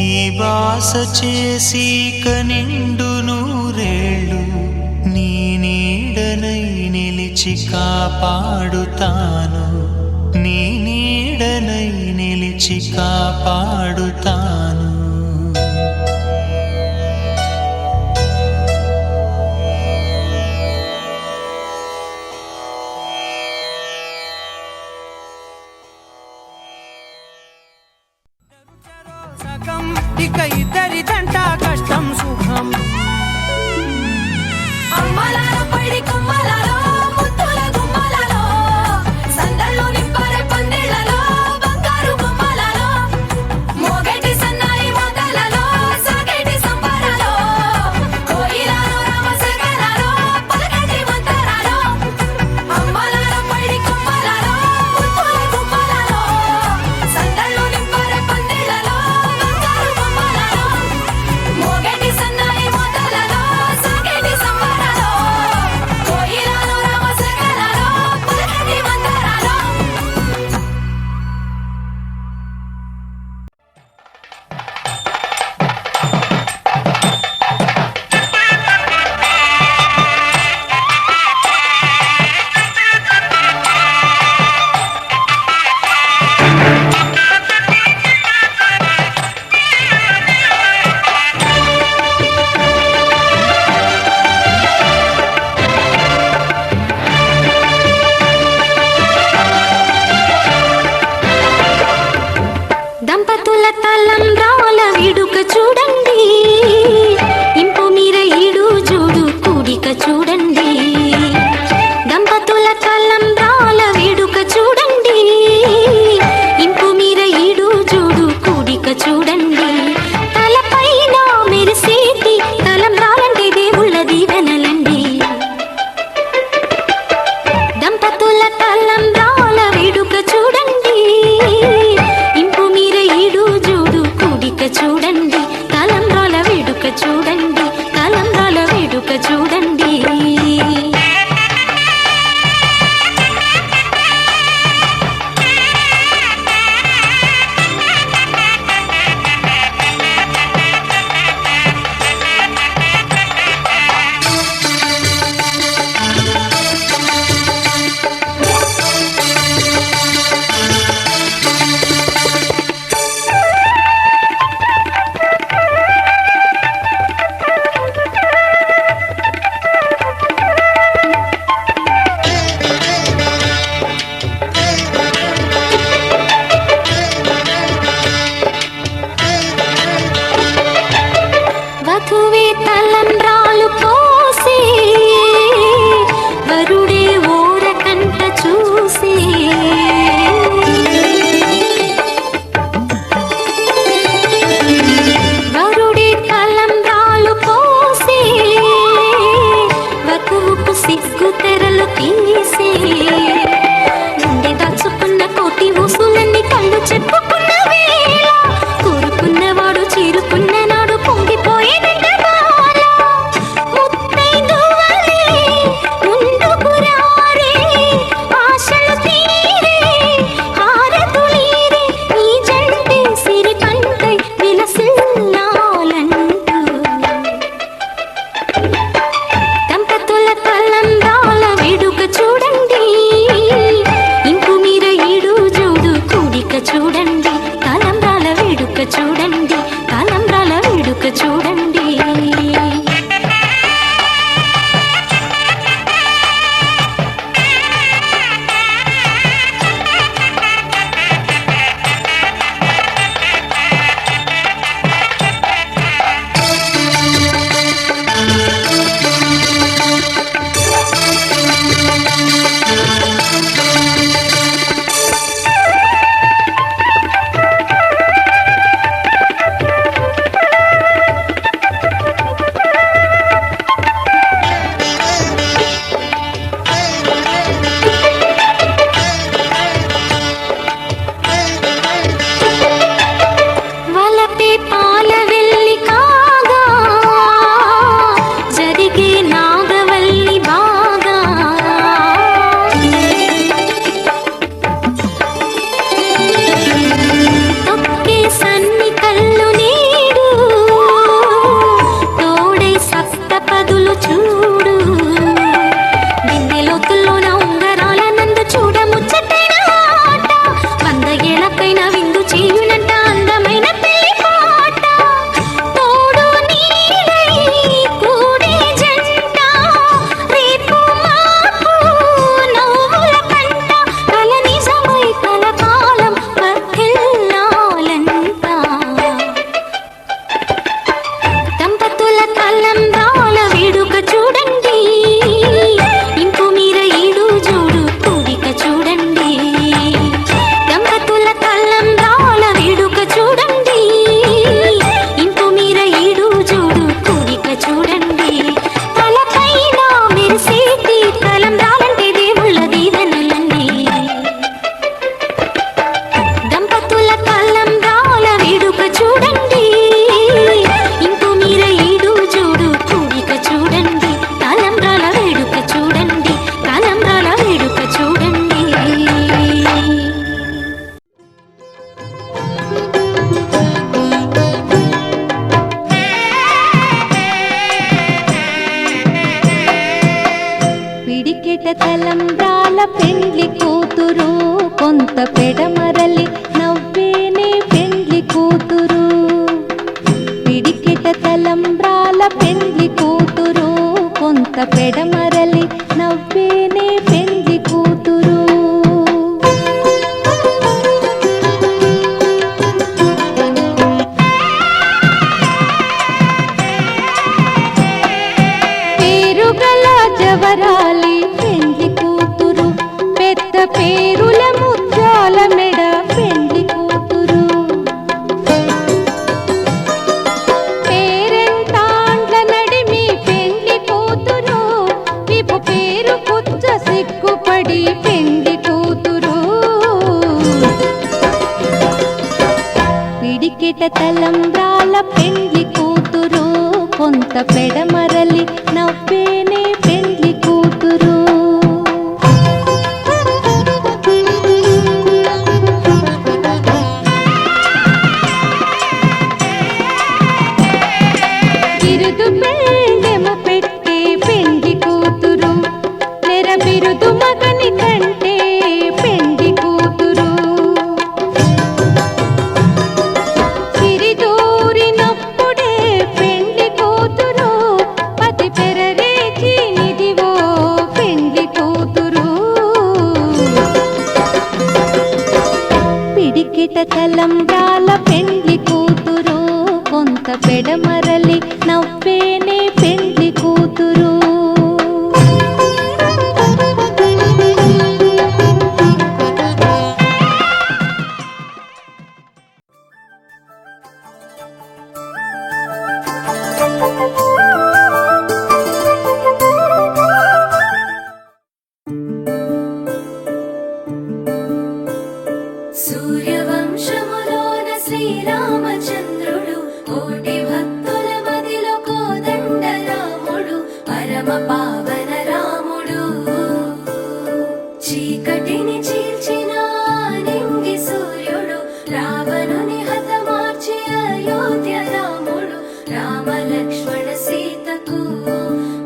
ఈ బాస చేసి కనిండు నూరేళ్ళు నీ నీడనై నిలిచి కాపాడుతాను నీ నీడనై నిలిచి నిలిచి కాపాడుతాను. సగం ఇక ఇద్దరి జంట కష్టం సుఖం. అమ్మలాలో పడి కొమ్మలాలో ముత్తుల గుమ్మలాలో సందళ్ళు నింపరే పందిళ్లలో బంగారు గుమ్మలాలో మోగేటి సన్నాయి మోతలలో సాగేటి సంబరాలో కోయిలాలో రామశేఖరాలో పలకటి మంతరాలో అమ్మలాలో పడి కొమ్మలాలో ముత్తుల గుమ్మలాలో సందళ్ళు నింపరే పందిళ్లలో బంగారు గుమ్మలాలో మోగేటి సన్నాయి మోతలలో సాగేటి సంబరాలో కోయిలాలో రామశేఖరాలో పలకటి మంతరాలో. దంపతుల తలంబ్రాల వేడుక చూడండి, ఇంపు మీర ఈడు జోడు కూడిక చూడండి. దంపతుల తలంబ్రాల వేడుక చూడండి, ఇంపు మీర ఈడు జోడు కూడిక చూడండి. తలపైన మెరిసేటి తలంబ్రాలంటే దేవుళ్ళ దీవెనలండి. దంపతుల తలంబ్రాల వేడుక చూడండి, ఇంపు మీర ఈడు జోడు కూడిక చూడండి. తలంబ్రాల వేడుక చూడండి, తలంబ్రాల వేడుక చూడండి. వధువే తలంబ్రాలు పోసే వరుడే ఓరకంట చూసే వరుడే తలంబ్రాలు పోసే వధువుకు సిగ్గు తెరలు తీసే గుండె దాచుకున్న కోటి ఊసులన్నీ కళ్ళు చెప్పుకున్న వేళ కోరుకున్నవాడు చేరుకున్న నాడు పొంగిపోయేదట బాల. ముత్తైదువలే ముందుకు రారే, ఆశలు తీరే హారతులీరే, నీ జంటే సిరి కంటై విలసిల్లాలంటూ. దంపతుల తలంబ్రాల వేడుక చూడండి, ఇంపు మీర ఈడు జోడు కూడిక చూడండి. తలంబ్రాల వేడుక చూడండి, తలంబ్రాల వేడుక చూడండి. పెడమరలి నవ్వేనే పెండ్లి కూతురు. పేరుగల జవరాలి పెండ్లి కూతురు, పెద్ద పేరుల ముత్యాల మెడ పెండ్లి కూతురు. పేరెంటాండ్ల నడిమి పెండ్లి కూతురు, విపు పేరు కుచ్చ సిగ్గుపడి పెండ్లి కూతురు. పిడికిట తలంబ్రాల పెండ్లి కూతురు, కొంత పెడమరలి నవ్వేనే పెండ్లి కూతురు. బిరుదు పెండెము పెట్టే పెండ్లి కూతురు, నెర బిరుదు మగని కంటే పెండ్లి కూతురు. సిరిదూరినప్పుడే పెండ్లి కూతురు, పతి పెరరేచి నిదివో పెండ్లి కూతురు. పిడికిట తలంబ్రాల పెండ్లి కూతురు, కొంత పెడమరలి నవ్వేనే పెండ్లి కూతురు. సూర్యవంశములోన శ్రీరామచంద్రుడు, కోటి భక్తుల మదిలో కోదండ రాముడు, పరమ పావన రాముడు. చీకటిని చీల్చిన నింగి సూర్యుడు, రావణుని హతమార్చి అయోధ్య రాముడు. రామ లక్ష్మణ సీతకు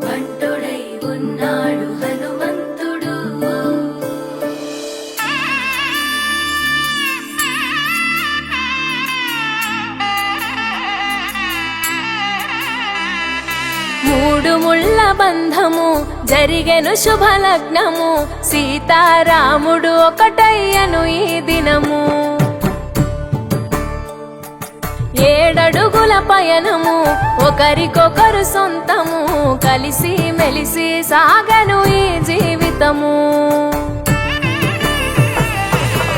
బంటుడై ఉన్నాడు హనుమంతుడు. మూడు ముళ్ళ బంధము జరిగెను శుభలగ్నము, సీతారాముడు ఒకటయ్యను ఈ దినము. 7 అడుగుల పయనము, ఒకరికొకరు సొంతము, కలిసి మెలిసి సాగను ఈ జీవితము.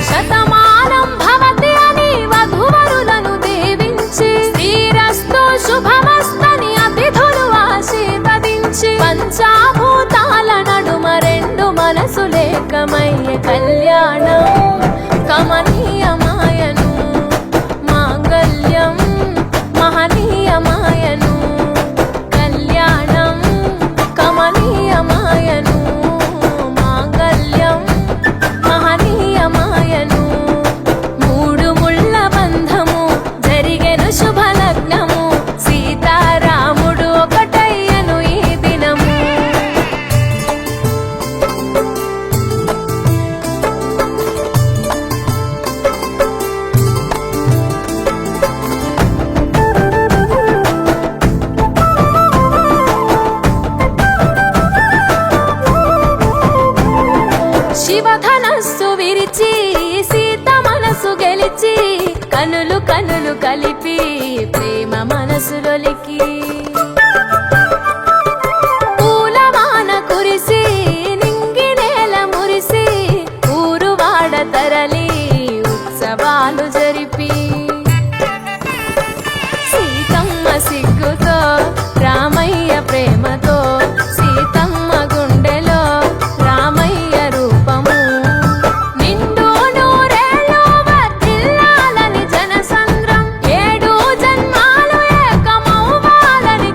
శతమానం భవతి అని వధువరులను దీవించి, శ్రీరస్తు శుభమస్తని అతిథులు ఆశీర్వదించి, పంచాభూతాల నడుమ 2 మనసులేకమయ్య కళ్యాణం కమనీయమాయను. మాంగళ్యం మహనీయమాయను, కళ్యాణం కమనీయమాయను. మాంగళ్యం మహనీయమాయను. 3 ముళ్ళ బంధము జరిగెను శుభలగ్నము, సీతారాముడు ఒకటయ్యను ఈ దినము. శివధనస్సు విరిచి సీత మనసు గెలిచి, కనులు కనులు కలిపి ప్రేమ మనసులొలికి, పూలవాన కురిసి నింగి నేల మురిసి, ఊరు వాడ తరలి ఉత్సవాలు జరిపి, సీతమ్మ సిగ్గుతో రామయ్య ప్రేమతో, సీతమ్మ గుండెలో రామయ్య రూపము. నిండు నూరేళ్ళు వర్ధిల్లాలని జనసంద్రం, 7 జన్మాలు ఏకమవ్వాలని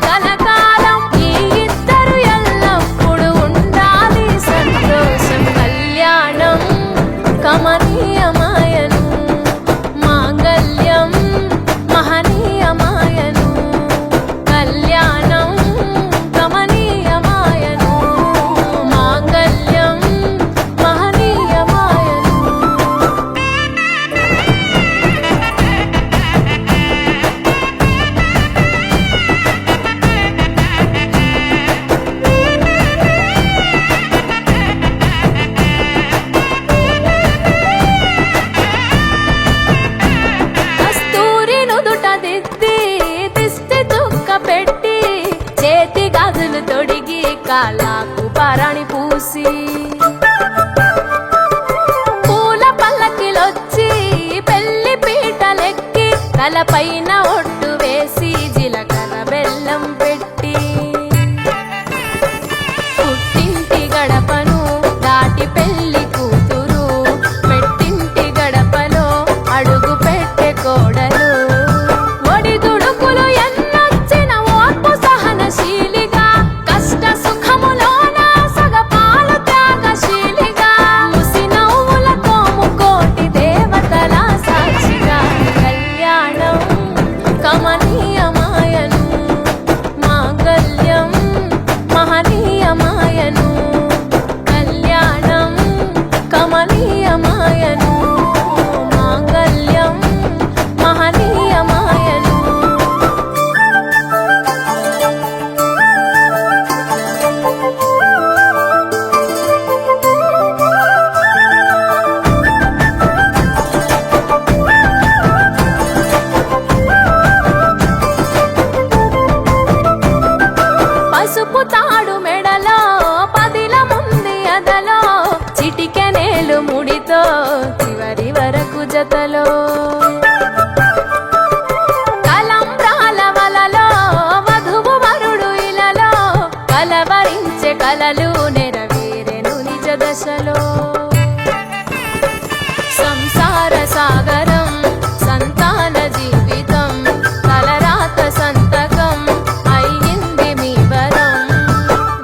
కాళ్ళకు పరాణి పూసి పూల పల్లకిలొచ్చి పెళ్లి పీటలెక్కి తలపైన ఒట్టు వేసి జీలకర్ర బెల్లం పెట్టి పుట్టింటి గడపను దాటి పెళ్లి కూతురు మెట్టింటి గడపలో అడుగు పెట్టే కోడలు ఒడిదుడుకులు ఎన్నొచ్చిన ఓర్పు సహనశీలిగా కష్ట సుఖములోన సగపాలు త్యాగశీలిగా ముసి నవ్వులతో ముకోటి దేవతల సాక్షిగా కళ్యాణం కమనీయమాయను మాంగళ్యం మహనీయమాయను కళ్యాణం కమనీయమాయను మాంగళ్యం మహనీయమాయను పసుపు తాడు మెడలో పదిల ముంది అదలో చిటికెనేలు ముడితో చివరి వరకు జతలో కలంబ్రాల వలలో వధువు వరుడు ఇలలో కలవరించే కలలు నెరవేరెను నిజ దశలో సంసార సాగరం సంతాన జీవితం తలరాత సంతకం అయ్యింది మీ వరం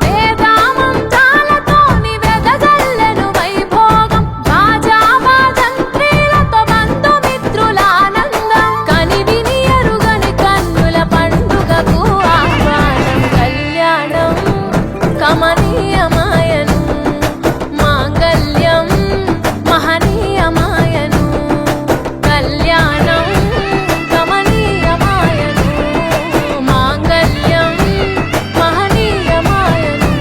వేదామంతాలతోని వెదజల్లెను వైభోగం భాజావాదంత్రీలతో బంధుమిత్రుల ఆనందం కనివిని ఎరుగని కన్నుల పండుగకు ఆహ్వానం కళ్యాణం కమనీయమాయను మాంగళ్యం మహనీయమాయను కళ్యాణం కమనీయమాయను మాంగళ్యం మహనీయమాయను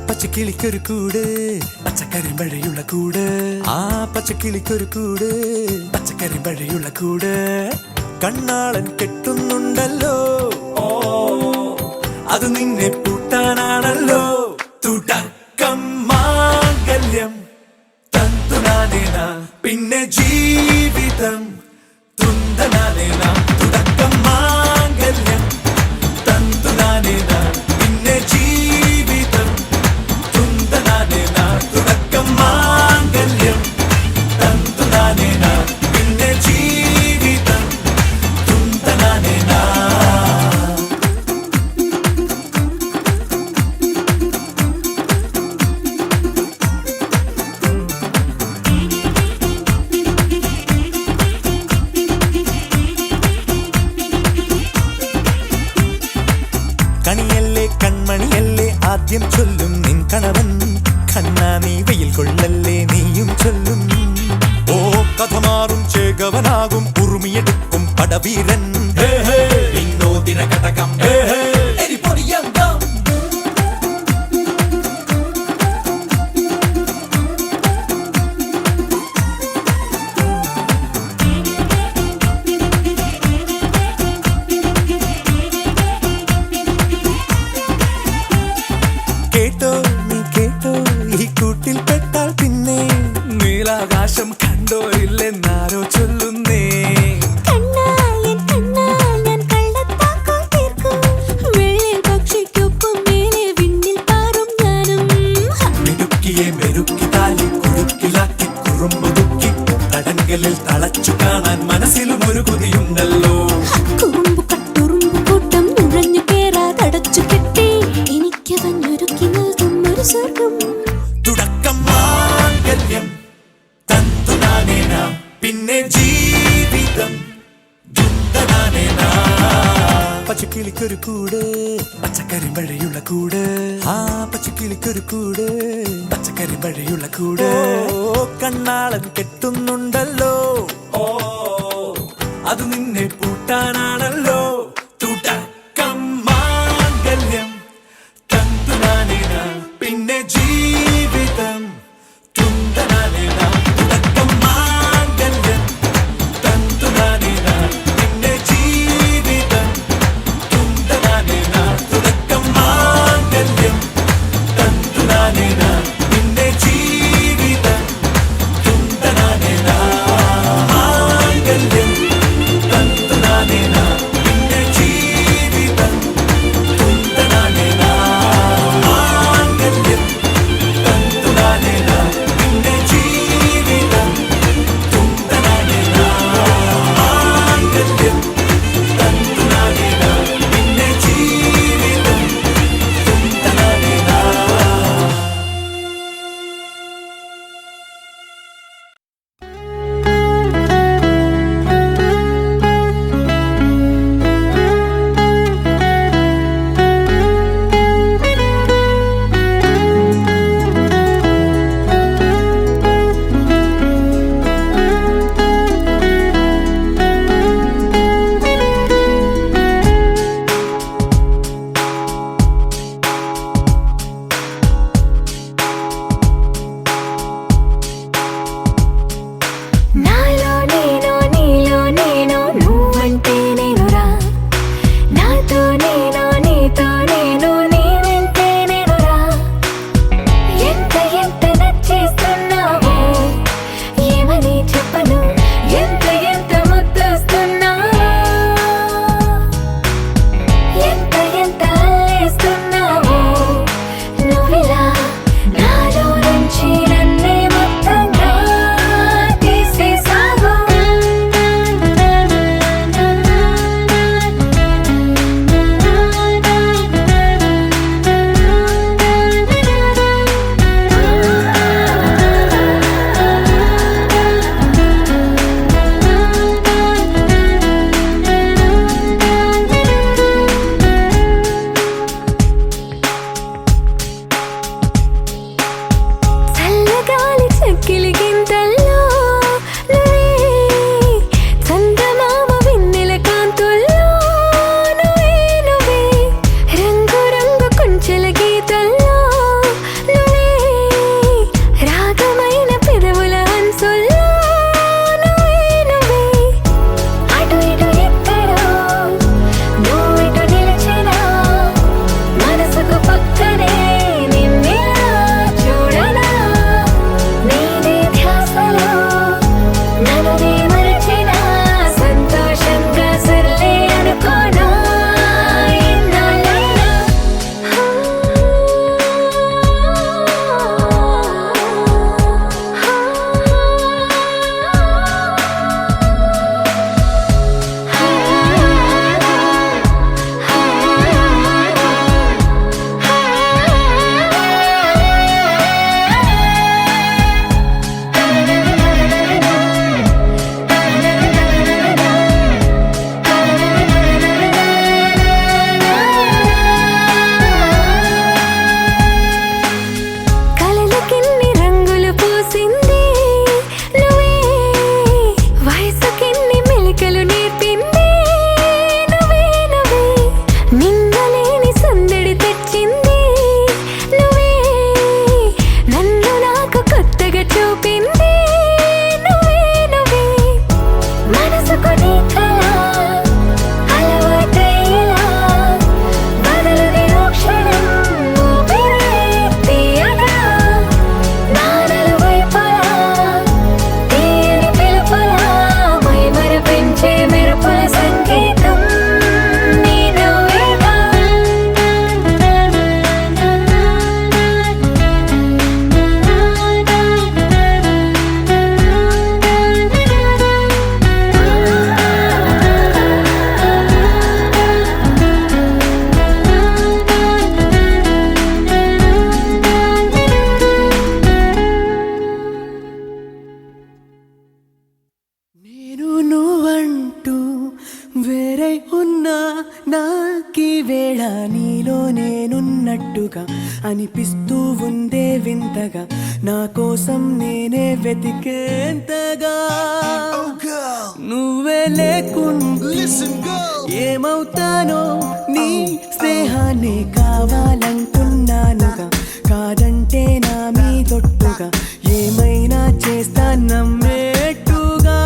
പച്ചക്കിളിക്കൊരു കൂട് പച്ചക്കറി മഴയുള്ള കൂട് ആ പച്ചക്കിളിക്കൊരു കൂട് പച്ചക്കറി മഴയുള്ള കൂട് കണ്ണാളൻ കെട്ടുന്നുണ്ടല്ലോ ഓ അത് നിന്നെ പൂട്ടാനാണല്ലോ തുടക്കം മാംഗല്യം തന്തുനാനേന പിന്നെ ജീവിതം തുന്തനാനേന തുടക്കം മാംഗല്യം തന്തുനാനേന പിന്നെ ജീവിതം തുന്തനാനേന തുടക്കം മാംഗല്യം തന്തുനാനേന പിന്നെ ജീവിതം തുന്തനാനേന കണിയല്ലേ കൺമണിയല്ലേ ആദ്യം ചൊല്ലും നിൻ കണവൻ കണ്ണാ നീ വെയിൽ കൊള്ളല്ലേ നീയും ചൊല്ലും ഓ കഥ മാറും ചേകവനാകും ഉറുമിയെടുക്കും പടവീരൻ വിനോദിന കടകം എരിപൊടിയങ്കം കേട്ടോ നീ കേട്ടോ ഈ കൂട്ടിൽ പെട്ടാൽ പിന്നെ നീലാകാശം കണ്ടോ ഇല്ലെന്നാരോ ചൊല്ലുന്നേ മെരുക്കിയെ മെരുക്കി താലി കുടുക്കിലാക്കി കുറുമ്പുതുക്കി തടങ്കലിൽ തളച്ചു കാണാൻ മനസ്സിലും ഒരു കൊതിയുണ്ടല്ലോ തുടക്കം മാംഗല്യം തന്തുനാനേന പിന്നെ ജീവിതം ദുന്തനാനേന പച്ചക്കിളിക്കൊരു കൂട് പച്ചക്കറി മഴയുള്ള കൂട് ആ പച്ചക്കിളിക്കൊരു കൂട് പച്ചക്കറി മഴയുള്ള കൂട് കണ്ണാളൻ കെട്ടുന്നുണ്ടല്ലോ ഓ അത് നിന്നെ പൂട്ടാനാണല്ലോ തുടക്കം മാംഗല്യം തന്തുനാനേന പിന്നെ ജീവിതം തുന്തനാനേന തുടക്കം മാംഗല്യം തന്തുനാനേന പിന്നെ ജീവിതം തുന്തനാനേന തുടക്കം മാംഗല്യം തന്തുനാനേന പിന്നെ ജീവിതം തുന്തനാനേന മാംഗല്യം തന്തുനാനേന പിന്നെ ജീവിതം തുന്തനാനേന മാംഗല്യം തന്തുനാനേന പിന്നെ ജീവിതം തുന്തനാനേന മാംഗല്യം തന്തുനാനേന പിന്നെ ജീവിതം തുന്തനാനേന. నాలో నేను నీలో నేను నువ్వంటే నేనురా నాతో నేను నీతో నేను నీ వెంటే నేనురా ఎంత ఎంత నచ్చేస్తున్నావో ఏమని చెప్పను ఎంత ఎంత ముద్దొస్తున్నావో ఎంత ఎంత అల్లేస్తున్నావో నువ్విలా నాలో నుంచి నన్నే మొత్తంగా తీసేసావు నాకీ వేళ నీలో నేనున్నట్టుగా అనిపిస్తూ ఉందే వింతగా నా కోసం నేనే వెతికేంతగా నువ్వే లేకుండా ఏమవుతానో నీ స్నేహాన్ని కావాలంటున్నానుగా కాదంటే నా మీదొట్టుగా ఏమైనా చేస్తా నమ్మేట్టుగా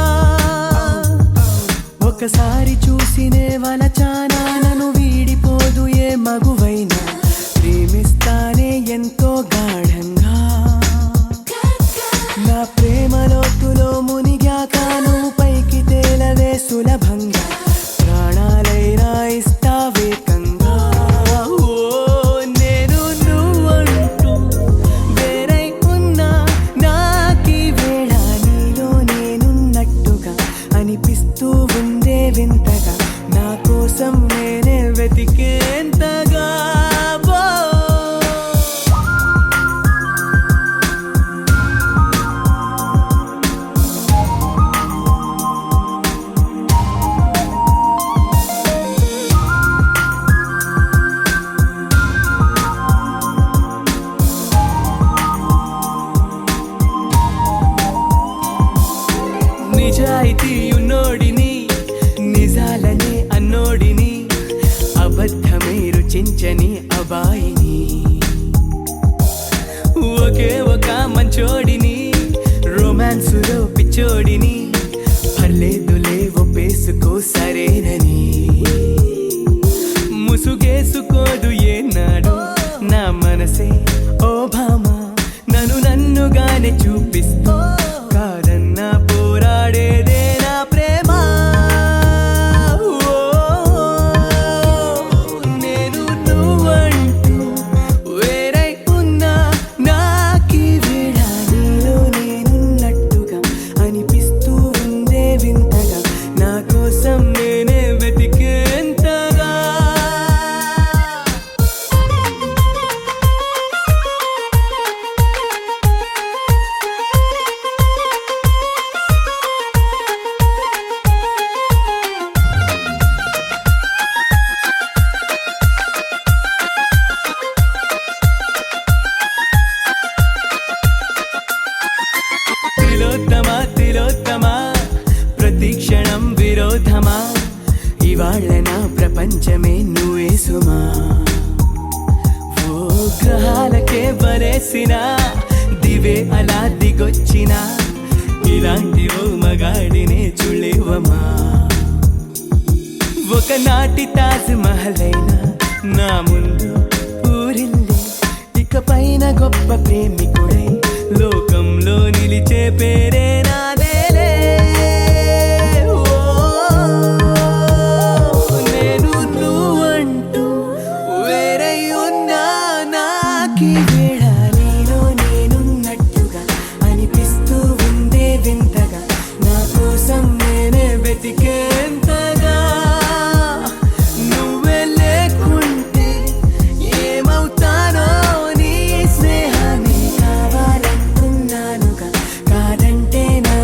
ఒకసారి చూసినే వలచానా నన్ను వీడిపోదు ఏ మగువైనా ప్రేమిస్తానే ఎంతో గాఢంగా నా ప్రేమ లోతులో మునిగాక నువ్వు పైకి తేలవే సులభంగా ప్రాణాలైనా ఇస్తావేకంగా ఓ నేను నువ్వంటూ వేరై ఉన్నా నాకీ వేళ నీలో నేనున్నట్టుగా అనిపిస్తూ ఉందే వింతగా నా కోసం నేనే వెతికేంతగా నిజాయితీ ఉన్నోడిని నిజాలనే అన్నోడిని అబద్ధమే రుచించని అబాయిని ఒకే ఒక మంచోడిని రొమాన్సులో పిచ్చోడిని పర్లేదులే ఒప్పేసుకో సరేనని ముసుగేసుకోదు ఏనాడు నా మనసే ఓ భామ నన్నుగానే చూపిస్తూ కాదన్నా పోరాడేదే నా ప్రేమ నేను నువ్వంటూ వేరై ఉన్నా నాకీ వేళ నీలో నేనున్నట్టుగా అనిపిస్తూ ఉందే వింతగా నా కోసం నేనే వెతికేంతగా తిలోత్తమా ప్రతి క్షణం విరోధమా ఇవాళ్ళ నా ప్రపంచమే నువ్వే సుమా ఓ గ్రహాలకే వరేసిన దివే అలా దిగొచ్చిన ఇలాంటి ఓ మగాడినే చుళేవమా ఒకనాటి తాజ్ మహల్ అయినా నా ముందు ఊరిల్లి ఇకపైన గొప్ప ప్రేమికుడై లోకంలో నిలిచే పేరే నాదేలే ఓ నేను నువ్వంటూ వేరై ఉన్నా నాకీ వేళ నీలో నేనున్నట్టుగా అనిపిస్తూ ఉందే వింతగా నా కోసం నేనే వెతికేంతగా నువ్వే లేకుంటే ఏమవుతానో నీ స్నేహాన్ని కావాలంటున్నానుగా కాదంటే నా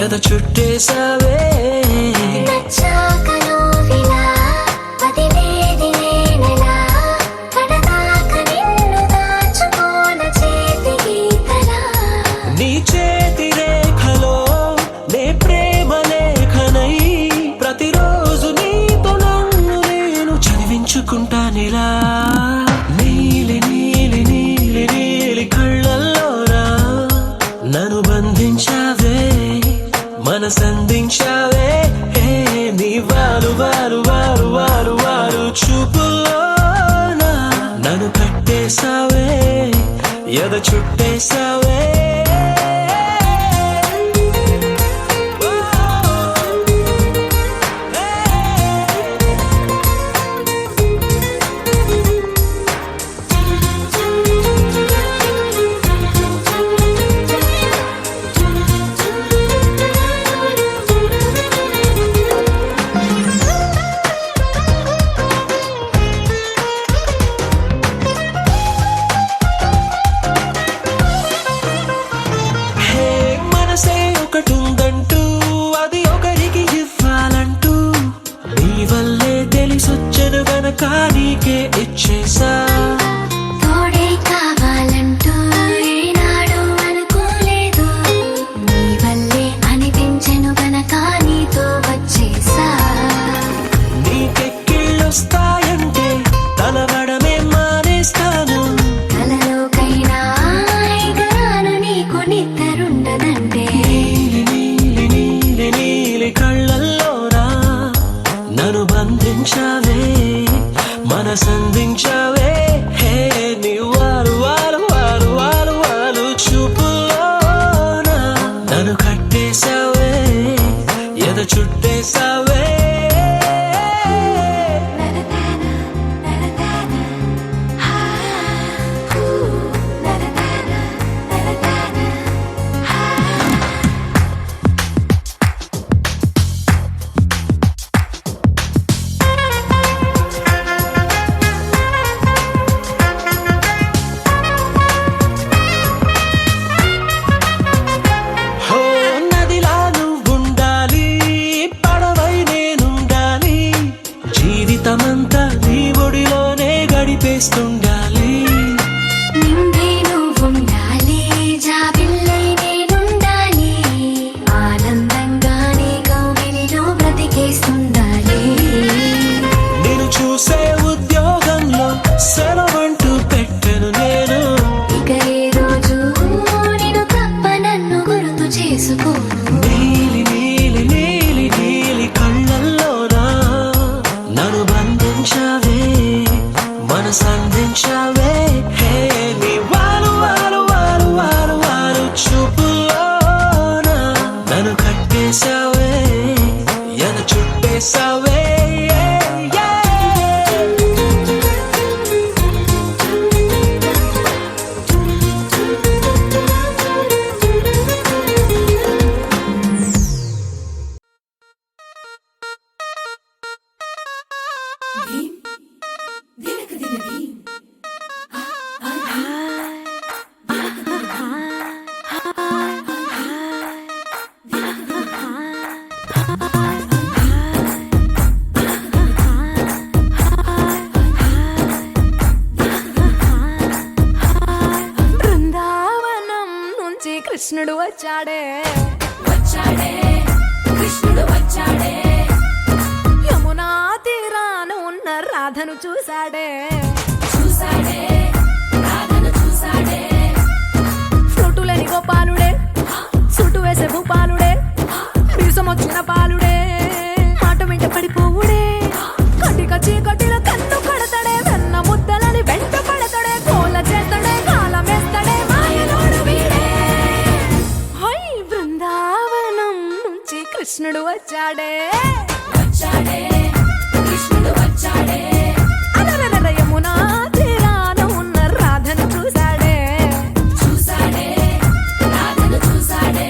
ఎద చుట్టేసావే నచ్చాకలోవిలా వదిలేది నేనెలా కడదాక నిన్ను దాచుకోన చేతి గీతలా నీ చేతి రేఖలో నే ప్రేమ లేఖనై ప్రతిరోజు నీతో నన్ను నేను చదివించుకుంటానిలా నీలి నీలి నీలి నీలి కళ్ళల్లోనా నన్ను బంధించావే మనసందించావే హే నీ వారు వారు వారు వారు వారు చూపుల్లోనా నన్ను కట్టేసావే ఎద చుట్టేసావే హే మనసే ఒకటుందంటూ అది ఒకరికి ఇవ్వాలంటూ నీ వల్లే తెలిసొచ్చను గనక నీకే ఇచ్చేసా తోడే కావాలంటూ ఏనాడు అనుకోలేదు నీ వల్లే అనిపించెను గనక నీతో వచ్చేసా నీకెక్కిళ్ళొస్తాయంటే తలవడమే మానేస్తాను కలలోకైనా ఎగరాను నీకు నిద్రుండదంటే నీలి నీలి నీలి నీలి కళ్ళల్లోనా నన్ను బంధించావే మనసందించావే హే నీ వారు వారు వారు వారు వారు చూపులోనా నన్ను కట్టేసావే ఎద చుట్టేసావే హో నదిలా నువ్వుండాలి పడవై నేనుండాలి జీవితమంతా నీ ఒడిలోనే గడిపేస్తుండాలి నిండే నువ్వుండాలి జాబిల్లై నేనుండాలి ఆనందంగా నీ కౌగిలిలో బ్రతికేస్తుండాలి నేను చూసే ఉద్యోగంలో సెలవంటూ పెట్టను నేను ఇక ఏ రోజు నేను తప్ప నన్ను గుర్తు చేసుకోను నీలి నీలి నీలి నీలి కళ్ళల్లోనా నన్ను బంధించావే మనసందించావే హే నీ వారు వారు వారు వారు వారు చూపులోనా నన్ను కట్టేసావే ఎద చుట్టేసావే బృందావనం నుంచి కృష్ణుడు వచ్చాడే వచ్చాడే కృష్ణుడు వచ్చాడే యమునా తీరాన ఉన్న రాధను చూశాడే చూశాడే రాధను చూశాడే ఫ్లూటులని గోపాలుడే సుటు వేసే భూపాలుడే వీసమొచ్చిన పాలుడే మాట వెంట పడిపోవుడే కటిక చీకటిలో కన్ను కడతాడే వెన్న ముద్దలని వెంట పడతాడే కోల చేస్తాడే కాలమేస్తాడే మాయలోడు వీడే హై బృందావనం నుంచి కృష్ణుడు వచ్చాడే వచ్చాడే కృష్ణుడు వచ్చాడే అలరల యమునా తీరాన ఉన్న రాధను చూశాడే చూశాడే రాధను చూశాడే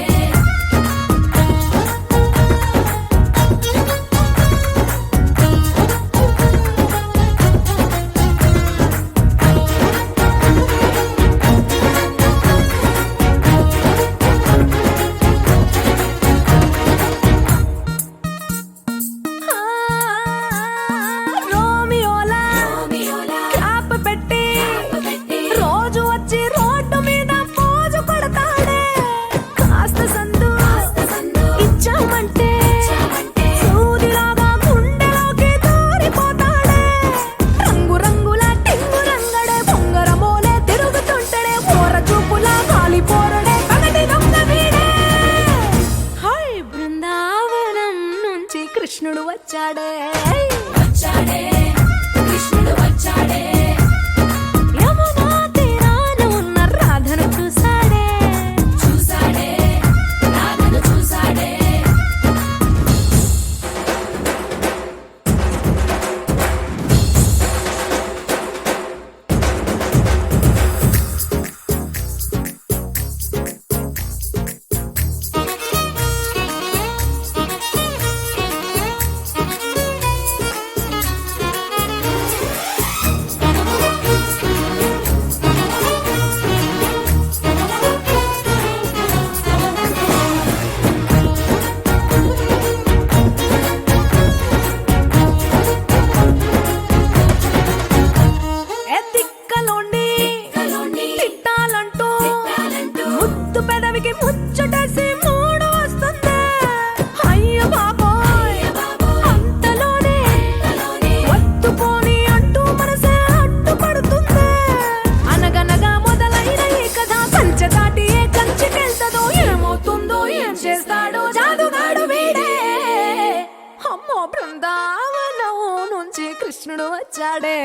వచ్చాడే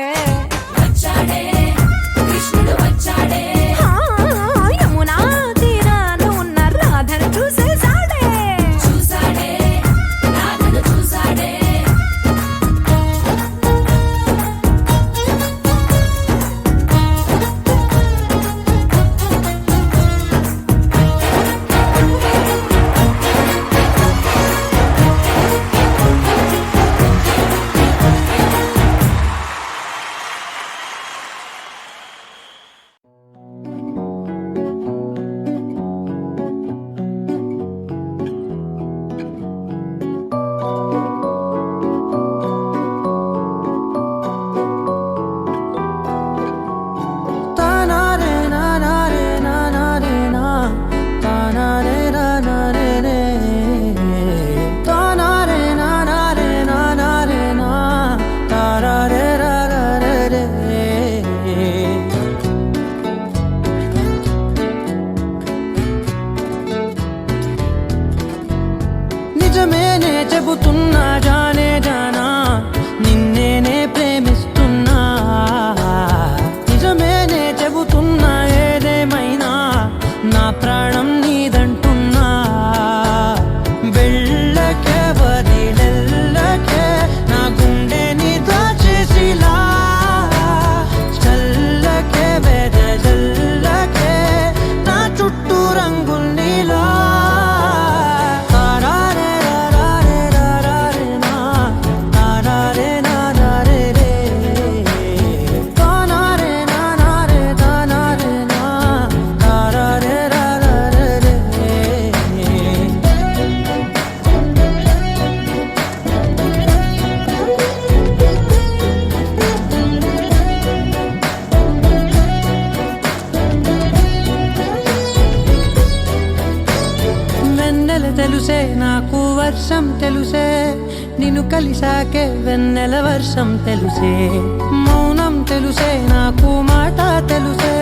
వచ్చాడే కృష్ణుడు వచ్చాడే యమునా తీరాన ఉన్న రాధను చూసేసాడే చూసాడే రాధను చూసాడే నిజమేనే చెబుతున్నా జానే జానా నిన్నేనే ప్రేమిస్తున్నా నిజమేనే చెబుతున్నా ఏదేమైనా నా ప్రాణం నీదంటున్నా వెళ్ళకే వదిలెల్లకే నా గుండెని దాచేసిలా చల్లకే వెదజల్లకే నా చుట్టూ రంగుల్నిలా తెలుసే నాకు వర్షం తెలుసే నిన్ను కలిసాకే వెన్నెల వర్షం తెలుసే మౌనం తెలుసే నాకు మాట తెలుసే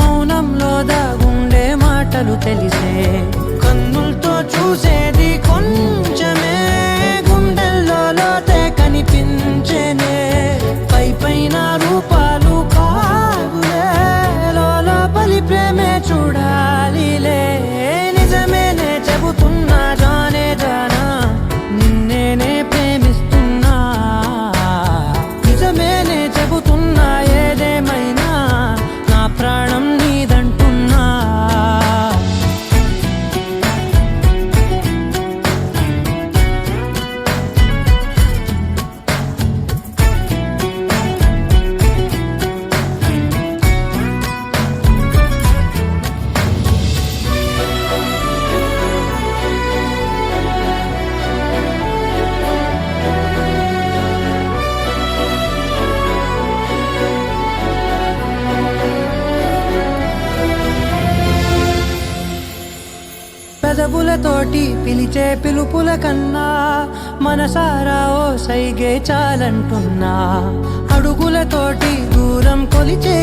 మౌనంలో దాగుండే మాటలు తెలిసే కన్నులతో చూసేది కొంచెమే గుండెల్లో లోతే కనిపించేనే పై పైన రూపాలు కావులే లోపలి ప్రేమే చూడాలిలే నిజమేనే చెబుతున్నా జానే జానా నిన్నేనే ప్రేమిస్తున్నా నిజమేనే చెబుతున్నా ఏదేమైనా నా ప్రాణం నీదంటున్నా పెదవులతోటి పిలిచే పిలుపుల కన్నా మనసారా ఓ సైగే చాలంటున్నా అడుగులతోటి దూరం కొలిచే